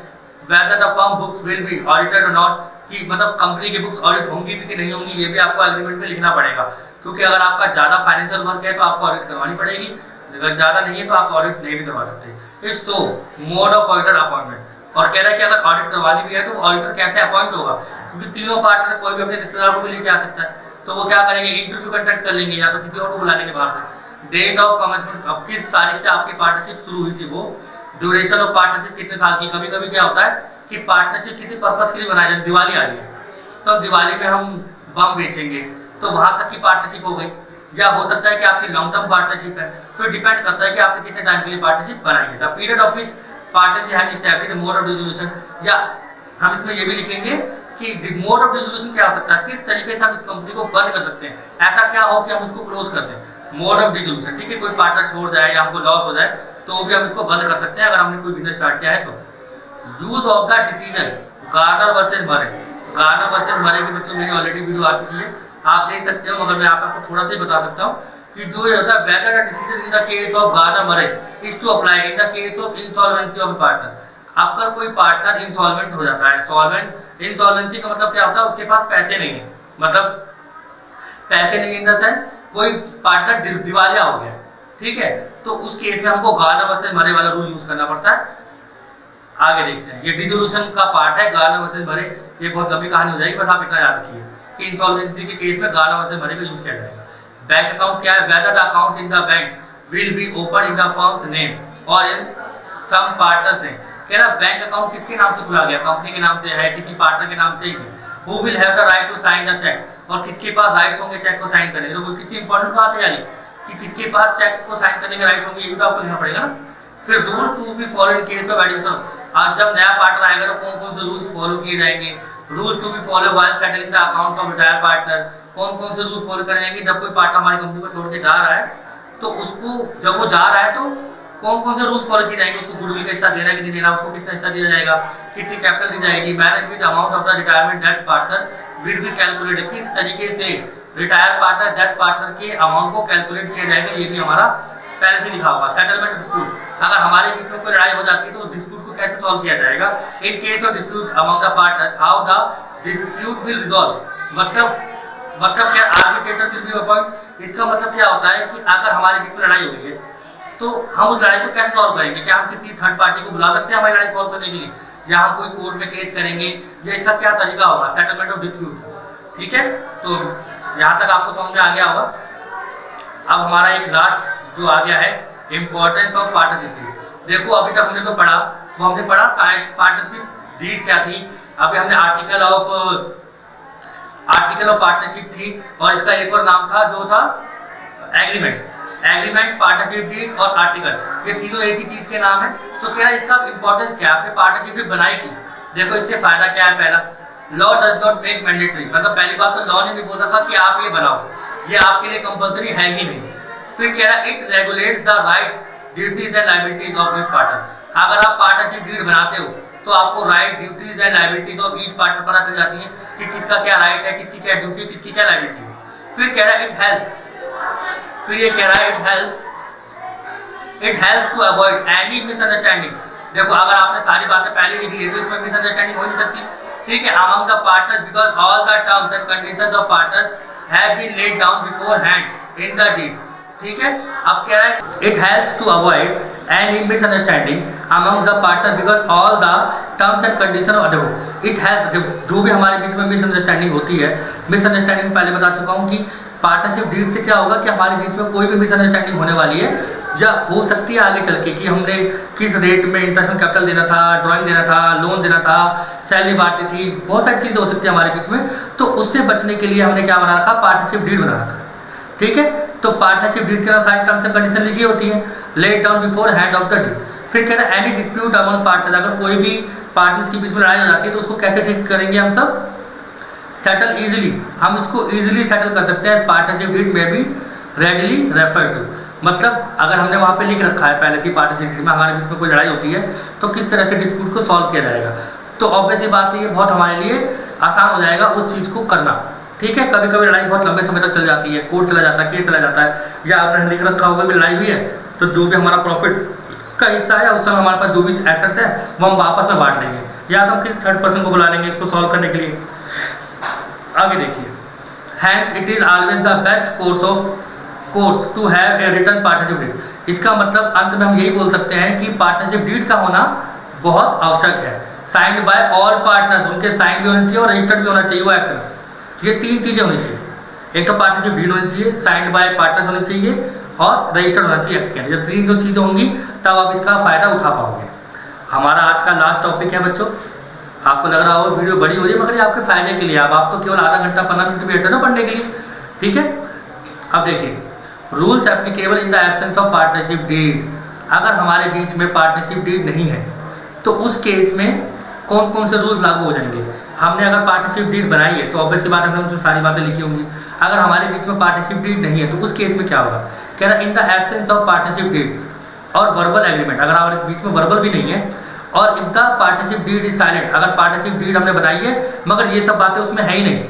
whether the firm books will be audited और नॉट, कि मतलब कंपनी की बुक्स ऑडिट होंगी भी कि नहीं होंगी, ये भी आपको एग्रीमेंट में लिखना पड़ेगा, क्योंकि अगर आपका ज्यादा फाइनेंशियल वर्क है तो आपको ऑडिट करवानी पड़ेगी, अगर ज्यादा नहीं है तो आप ऑडिट नहीं भी करवा सकते। It's so mode of auditor appointment, और कह रहा है कि अगर ऑडिट करवानी भी है तो ऑडिटर कैसे अपॉइंट होगा, क्योंकि तीनों पार्टनर कोई भी अपने रिश्तेदार को भी लेके आ सकता है, तो वो क्या करेंगे, इंटरव्यू कंडक्ट कर लेंगे या तो किसी और को बुला लेंगे बाहर से। डेट ऑफ कमेंसमेंट, अब किस तारीख से आपकी पार्टनरशिप शुरू हुई थी वो, ड्यूरेशन ऑफ पार्टनरशिप कितने साल की, कभी कभी क्या होता है कि पार्टनरशिप किसी पर्पस के लिए बनाई जाती है, दिवाली आ रही है तो दिवाली में हम बम बेचेंगे, तो वहां तक की पार्टनरशिप हो गई, या हो सकता है कि आपकी लॉन्ग टर्म पार्टनरशिप है, तो डिपेंड करता है कि आपने कितने टाइम के लिए पार्टनरशिप बनाई है। The period of which partnership has established mode of dissolution, या हम इसमें ये भी लिखेंगे कि मोड ऑफ डिसोल्यूशन क्या हो सकता है, किस तरीके से हम इस कंपनी को बंद कर सकते हैं, ऐसा क्या हो कि हम इसको क्लोज कर दें, मोड ऑफ डिसोल्यूशन। ठीक है, कोई पार्टनर छोड़ जाए या हमको लॉस हो जाए तो भी हम इसको बंद कर सकते हैं अगर हमने कोई बिजनेस स्टार्ट किया है तो। Use of the decision Garner versus Murray, Garner versus Murray की बच्चों मेरी ऑलरेडी वीडियो आ चुकी है, आप देख सकते हो, मगर मैं आपको थोड़ा सा ही बता सकता हूँ कि जो ये होता है whether the decision in the case of Garner Murray is to apply in the case of insolvency of partner. अगर कोई पार्टनर इंसॉल्वेंट हो जाता है, सॉल्वेंट इंसॉल्वेंसी का मतलब क्या होता है, उसके पास पैसे नहीं है, मतलब पैसे नहीं इन द सेंस कोई पार्टनर दिवालिया हो गया, ठीक है, तो उस केस में हमको गार्नर वर्सेस मरे वाला रूल यूज करना पड़ता है। आगे देखते हैं, ये डिसोल्यूशन का पार्ट है, गार्नर वर्सेस मरे, ये बहुत लंबी कहानी हो जाएगी, बस आप इतना याद रखिए कि इंसॉल्वेंसी के केस में गार्नर वर्सेस मरे का यूज किया जाएगा। बैंक अकाउंट क्या है, whether the accounts in the bank will be open in the firms name और इन सम पार्टनर्स नेम। कह रहा बैंक अकाउंट किसके नाम से खुला गया, कंपनी के नाम से है, किसी पार्टनर के नाम से ही। Who will have the right to sign the cheque, और किसके पास राइट्स होंगे चेक को साइन करने के, तो कितनी इंपॉर्टेंट बात है यानी कि किसके पास चेक को साइन करने के राइट होंगे, ये भी तो आपको लिखना पड़ेगा ना। फिर rule to be follow in case of addition, आज जब नया पार्टनर आएगा तो कौन कौन से रूल्स फॉलो किए जाएंगे। Rules to be follow while settling the accounts of retired partner, कौन कौन से रूल्स फॉलो करे जाएंगे जब कोई पार्टनर हमारी कंपनी को छोड़ के जा रहा है, तो उसको जब वो जा रहा है तो कौन कौन से रूल्स फॉलो किए जाएंगे, उसको गुडविल का हिस्सा देना है कि नहीं देना, उसको कितना हिस्सा दिया जाएगा, कितनी कैपिटल दी जाएगी, manage which amount of the retirement date partner will be calculated, किस तरीके से रिटायर पार्टनर डेट पार्टनर के अमाउंट को कैलकुलेट किया जाएगा, ये भी हमारा पहले से लिखा हुआ। सेटलमेंट डिस्प्यूट, अगर हमारे बीच में कोई लड़ाई हो जाती है तो डिस्प्यूट को कैसे सॉल्व किया जाएगा। इन case of dispute among the partners how the dispute will resolve, मतलब क्या आर्बिट्रेटर विल बी अपॉइंट। इसका मतलब क्या होता है कि अगर हमारे बीच में लड़ाई हो गई है तो हम उस लड़ाई को कैसे सॉल्व करेंगे, क्या हम किसी थर्ड पार्टी को बुला सकते हैं हमारी लड़ाई सॉल्व करने के लिए, या हम कोई कोर्ट में केस करेंगे, या इसका क्या तरीका होगा, सेटलमेंट ऑफ डिस्प्यूट। ठीक है, तो यहाँ तक आपको समझ में आ गया होगा। अब हमारा एक लास्ट जो आ गया है, इंपॉर्टेंस ऑफ पार्टनरशिप। देखो अभी तक हमने तो पढ़ा, वो हमने पढ़ा पार्टनरशिप डीड क्या थी, अभी हमने आर्टिकल ऑफ पार्टनरशिप थी, और इसका एक और नाम था जो था एग्रीमेंट, पार्टनरशिप डीड और आर्टिकल, ये तीनों एक ही चीज के नाम है। तो क्या इसका इंपॉर्टेंस क्या है, आपने पार्टनरशिप भी बनाई की, देखो इससे फायदा क्या है। पहला, law does not make mandatory, मतलब पहली बात तो लॉ ने नहीं बोला था कि आप ये बनाओ, ये आपके लिए कंपलसरी है ही नहीं। फिर कह रहा है it regulates the rights, duties and liabilities of each partner. अगर आप पार्टनरशिप डीड बनाते हो तो आपको right, duties and liabilities of each partner पता चल जाती है कि किसका क्या राइट है, किसकी क्या ड्यूटी, किसकी क्या लायबिलिटी है। फिर कह रहा है इट हेल्प्स, फिर ये कह रहा है it helps to avoid any misunderstanding. देखो अगर आपने सारी बातें पहले लिख ली तो इसमें मिसअंडरस्टैंडिंग हो नहीं सकती। ठीक है, among the partners because all the terms and conditions of partners have been laid down beforehand in the deed. ठीक है, अब कह रहा है it helps to avoid any misunderstanding among the partner because all the terms and condition of देखो it help, जो भी हमारे बीच में मिसअंडरस्टैंडिंग होती है, मिसअंडरस्टैंडिंग पहले बता चुका हूँ कि पार्टनरशिप डीड से क्या होगा कि हमारे बीच में कोई भी मिसअंडरस्टैंडिंग होने वाली है, या हो सकती है आगे चल के कि हमने किस रेट में इंटरेस्ट कैपिटल देना था, ड्राइंग देना था, लोन देना था, सैलरी बांटनी थी, बहुत सारी चीज़ें हो सकती है हमारे बीच में। तो उससे बचने के लिए हमने क्या बना रखा, पार्टनरशिप डीड बना रखा। ठीक है, तो पार्टनरशिप डीड के सारी टर्म्स एंड कंडीशन लिखी होती है, laid down beforehand of the deed. फिर कह रहे हैं एनी डिस्प्यूट अमंग पार्टनर, अगर कोई भी पार्टनर्स के बीच में लड़ाई हो जाती है तो उसको कैसे ट्रीट करेंगे हम सब, सेटल इजीली, हम इसको इजीली सेटल कर सकते हैं। पार्टनरशिप डीड में भी रेडीली रेफर टू, मतलब अगर हमने वहाँ पे लिख रखा है पहले से पार्टनरशिप डीड में हमारे बीच में कोई लड़ाई होती है तो किस तरह से डिस्प्यूट को सॉल्व किया जाएगा, तो ऑब्वियस ही बात है ये बहुत हमारे लिए आसान हो जाएगा उस चीज़ को करना। ठीक है, कभी कभी लड़ाई बहुत लंबे समय तक चल जाती है, कोर्ट चला जाता है, केस चला जाता है, या आपने लिख रखा होगा भी लड़ाई हुई है तो जो भी हमारा प्रॉफिट का हिस्सा है उस समय हमारे पास जो भी एसेट्स है वो हम वापस में बांट लेंगे, या तो हम किसी थर्ड पर्सन को बुला लेंगे इसको सॉल्व करने के लिए। आगे देखिए, hence it is always the best course to have a written partnership deed. इसका मतलब अंत में हम यही बोल सकते हैं कि पार्टनरशिप डीड का होना बहुत आवश्यक है। साइंड बाय ऑल पार्टनर्स, उनके साइन भी होने चाहिए और रजिस्टर्ड भी होना चाहिए वो एक्ट। ये तीन चीज़ें होनी चाहिए, एक तो पार्टनरशिप डीड होनी चाहिए, साइंड बाय पार्टनर्स होने चाहिए और रजिस्टर्ड होना चाहिए एक्ट के अंदर। जब तीन जो चीज़ें होंगी तब आप इसका फ़ायदा उठा पाओगे। हमारा आज का लास्ट टॉपिक है बच्चों, आपको लग रहा होगा वीडियो बड़ी हो रही है, मगर ये आपके फायदे के लिए। आप तो केवल आधा घंटा 15 मिनट भी बैठे ना पढ़ने के लिए, ठीक है। अब देखिए rules applicable in the absence of partnership deed. अगर हमारे बीच में पार्टनरशिप डीड नहीं है तो उस केस में कौन कौन से रूल्स लागू हो जाएंगे। हमने अगर पार्टनरशिप डीड बनाई है तो ऑब्वियस सी बात हमने उनसे सारी बातें लिखी होंगी। अगर हमारे बीच में पार्टनरशिप डीड नहीं है तो उस केस में क्या होगा, कह रहा in the absence of partnership deed और वर्बल एग्रीमेंट, अगर हमारे बीच में वर्बल भी नहीं है और if the partnership deed is silent, अगर पार्टनरशिप डीड हमने बनाई है मगर ये सब बातें उसमें है ही नहीं,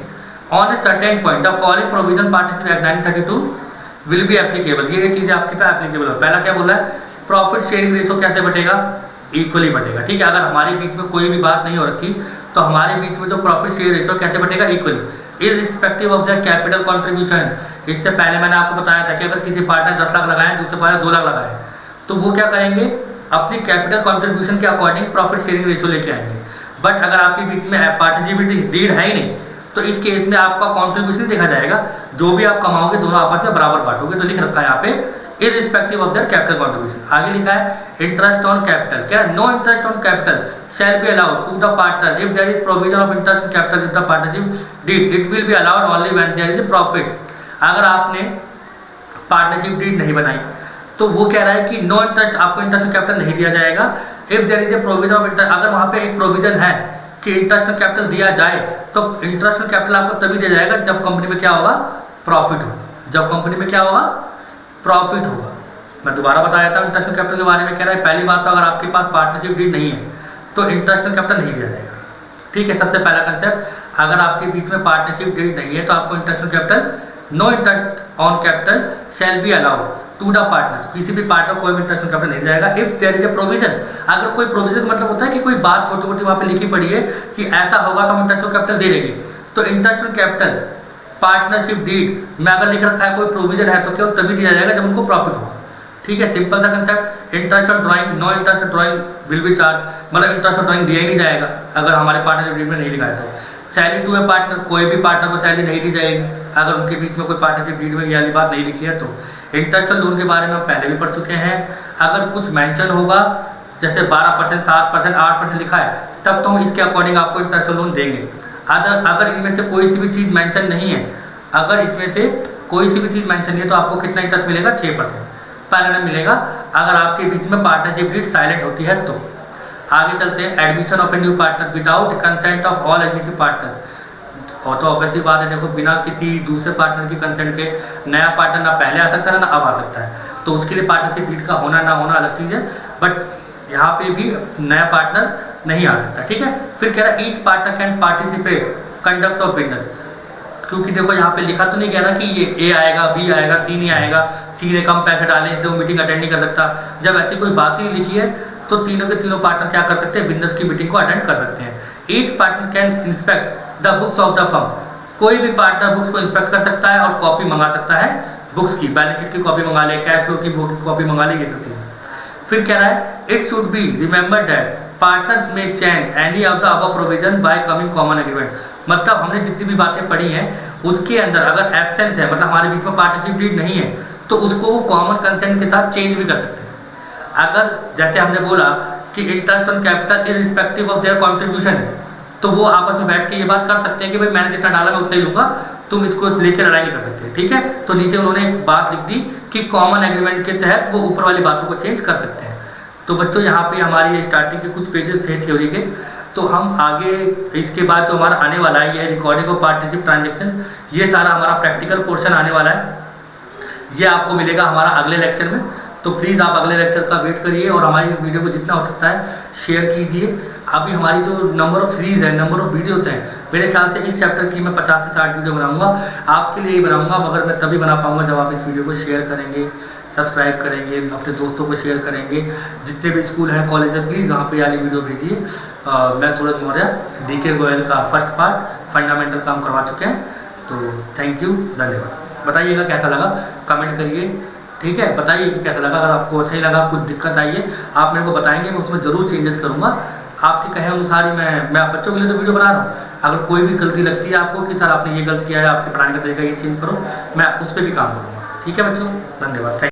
on a certain point the following provision partnership act 1932 will be applicable. ये चीज़ें आपके पे एप्लीकेबल हो। पहला क्या बोला है, प्रॉफिट शेयरिंग रेशो कैसे बटेगा, इक्वली बटेगा। ठीक है, अगर हमारे बीच में कोई भी बात नहीं हो रखी तो हमारे बीच में जो प्रॉफिट शेयर रेशो कैसे बटेगा, equally irrespective of the capital contribution. इससे पहले मैंने आपको बताया था कि अगर किसी पार्टनर 10 लाख लगाए दूसरे पार्टनर 2 लाख लगाए तो वो क्या करेंगे, अपनी कैपिटल कंट्रीब्यूशन के अकॉर्डिंग प्रॉफिट शेयरिंग रेशो लेके आएंगे। बट अगर आपके बीच में पार्टनरशिप डीड है ही नहीं तो इस केस में आपका कंट्रीब्यूशन देखा जाएगा, जो भी आप कमाओगे दोनों आपस में बराबर बांटोगे। तो लिख रखा है यहाँ पे irrespective of their capital contribution. आगे लिखा है इंटरेस्ट ऑन कैपिटल, क्या no interest on capital shall be allowed to the partner if there is provision of interest on capital in the partnership deed, it will be allowed only when there is profit. अगर आपने partnership deed नहीं बनाई तो वो कह रहा है कि नो इंटरेस्ट, आपको इंटरेस्ट ऑन कैपिटल नहीं दिया जाएगा। If there is a provision of interest, अगर वहाँ पे एक प्रोविजन है कि इंटरेस्ट ऑन कैपिटल दिया जाए तो इंटरेस्ट ऑन कैपिटल आपको तभी दिया जाएगा जब कंपनी में क्या होगा, प्रॉफिट हो। जब कंपनी में क्या होगा, प्रॉफिट होगा। मैं दोबारा बताया था इंटरेस्ट ऑन कैपिटल के बारे में, कह रहा है पहली बात तो अगर आपके पास पार्टनरशिप डीड नहीं है तो इंटरेस्ट ऑन कैपिटल नहीं दिया जाएगा। ठीक है, सबसे पहला कंसेप्ट, अगर आपके बीच में पार्टनरशिप डीड नहीं है तो आपको interest on capital, no interest on capital shall be allowed to the partners, किसी भी पार्टनर को कोई भी इंटरेस्ट ऑन कैपिटल नहीं जाएगा। If there is a provision, अगर कोई प्रोविजन मतलब होता है कि कोई बात छोटी मोटी वहाँ पे लिखी पड़ी है कि ऐसा होगा तो हम इंटरेस्ट ऑन कैपिटल दे देंगे, तो interest on capital partnership deed में अगर लिख रखा है कोई प्रोविजन है तो केवल तभी दिया जाएगा जब उनको प्रॉफिट होगा। ठीक है, सिंपल सा concept. Interest on drawing, no interest on drawing will be charge, मतलब इंटरेस्ट ऑन ड्राइंग दिया ही नहीं जाएगा अगर हमारे पार्टनरशिप डीड में नहीं लिखा है तो। सैलरी टू ए पार्टनर, कोई भी पार्टनर को सैलरी नहीं दी जाएगी अगर उनके बीच में कोई पार्टनरशिप डीड में ये वाली बात नहीं लिखी है तो। इंटरेस्ट ऑन लोन के बारे में हम पहले भी पढ़ चुके हैं, अगर कुछ मेंशन होगा जैसे 12%, 7%, 8% लिखा है तब तो हम इसके अकॉर्डिंग आपको इंटरेस्ट ऑन लोन देंगे। अगर इनमें से कोई सी भी चीज़ मेंशन नहीं है, अगर इसमें से कोई सी भी चीज़ मेंशन नहीं है तो आपको कितना इंटरेस्ट मिलेगा, 6% पर एनम मिलेगा अगर आपके बीच में पार्टनरशिप डीड साइलेंट होती है तो। आगे चलते हैं, admission of a new partner without consent of all existing partners. और तो ऑब्वियसली बात है, देखो बिना किसी दूसरे पार्टनर की कंसेंट के नया पार्टनर ना पहले आ सकता है ना अब आ सकता है, तो उसके लिए पार्टनरशिप डीड का होना ना होना अलग चीज़ है। बट यहाँ पे भी नया पार्टनर नहीं आ सकता। ठीक है, फिर कह रहा है each partner can participate conduct of business, क्योंकि देखो यहाँ पे लिखा तो नहीं कह रहा कि ये ए आएगा, बी आएगा, सी नहीं आएगा, सी ने कम पैसे डाले इसलिए वो मीटिंग अटेंड नहीं कर सकता। जब ऐसी कोई बात ही लिखी है तो तीनों के तीनों पार्टनर क्या कर सकते हैं, बिजनेस की मीटिंग को अटेंड कर सकते हैं। Each partner can inspect the books of the firm, कोई भी पार्टनर बुक्स को इंस्पेक्ट कर सकता है और कॉपी मंगा सकता है बुक्स की, बैलेंस शीट की कॉपी मंगा ले, कैश फ्लो की कॉपी मंगा ले, ये सब चीज़ें। फिर कह रहा है it should be remember that partners में change any of the above provision by coming common agreement, मतलब हमने जितनी भी बातें पढ़ी हैं उसके अंदर अगर एब्सेंस है, मतलब हमारे बीच में पार्टनरशिप डीड नहीं है तो उसको वो कॉमन कंसेंट के साथ चेंज भी कर सकते हैं। अगर जैसे हमने बोला कि interest on capital irrespective of there contribution है तो वो आपस में बैठ के ये बात कर सकते हैं कि भाई मैंने जितना डाला मैं उतना ही लूँगा, तुम इसको लेकर लड़ाई नहीं कर सकते। ठीक है, तो नीचे उन्होंने एक बात लिख दी कि कॉमन एग्रीमेंट के तहत वो ऊपर वाली बातों को चेंज कर सकते हैं। तो बच्चों यहाँ पे हमारी स्टार्टिंग के कुछ पेजेस थे थ्योरी के, तो हम आगे इसके बाद जो हमारा आने वाला है ये रिकॉर्डिंग ऑफ पार्टनरशिप ट्रांजेक्शन, ये सारा हमारा प्रैक्टिकल पोर्शन आने वाला है, ये आपको मिलेगा हमारा अगले लेक्चर में। तो प्लीज़ आप अगले लेक्चर का वेट करिए और हमारी इस वीडियो को जितना हो सकता है शेयर कीजिए। अभी हमारी जो नंबर ऑफ सीरीज़ है, नंबर ऑफ वीडियोस हैं, मेरे ख्याल से इस चैप्टर की मैं 50 से 60 वीडियो बनाऊंगा, आपके लिए ही बनाऊंगा, मगर मैं तभी बना पाऊंगा जब आप इस वीडियो को शेयर करेंगे, सब्सक्राइब करेंगे, अपने दोस्तों को शेयर करेंगे। जितने भी स्कूल हैं, कॉलेज है, प्लीज़ वहाँ पे वाली वीडियो भेजिए। मैं सूरज मौर्य, डीके गोयल का फर्स्ट पार्ट फंडामेंटल काम करवा चुके हैं। तो थैंक यू, धन्यवाद। बताइएगा कैसा लगा, कमेंट करिए। ठीक है, बताइए कि कैसा लगा। अगर आपको अच्छा ही लगा, कुछ दिक्कत आई है, आप मेरे को बताएंगे, मैं उसमें ज़रूर चेंजेस करूँगा। आपके कहे अनुसार ही मैं बच्चों के लिए तो वीडियो बना रहा हूँ। अगर कोई भी गलती लगती है आपको कि सर आपने ये गलत किया है, आपके पढ़ाने का तरीका ये चेंज करो, मैं उस पर भी काम करूँगा। ठीक है बच्चों, धन्यवाद।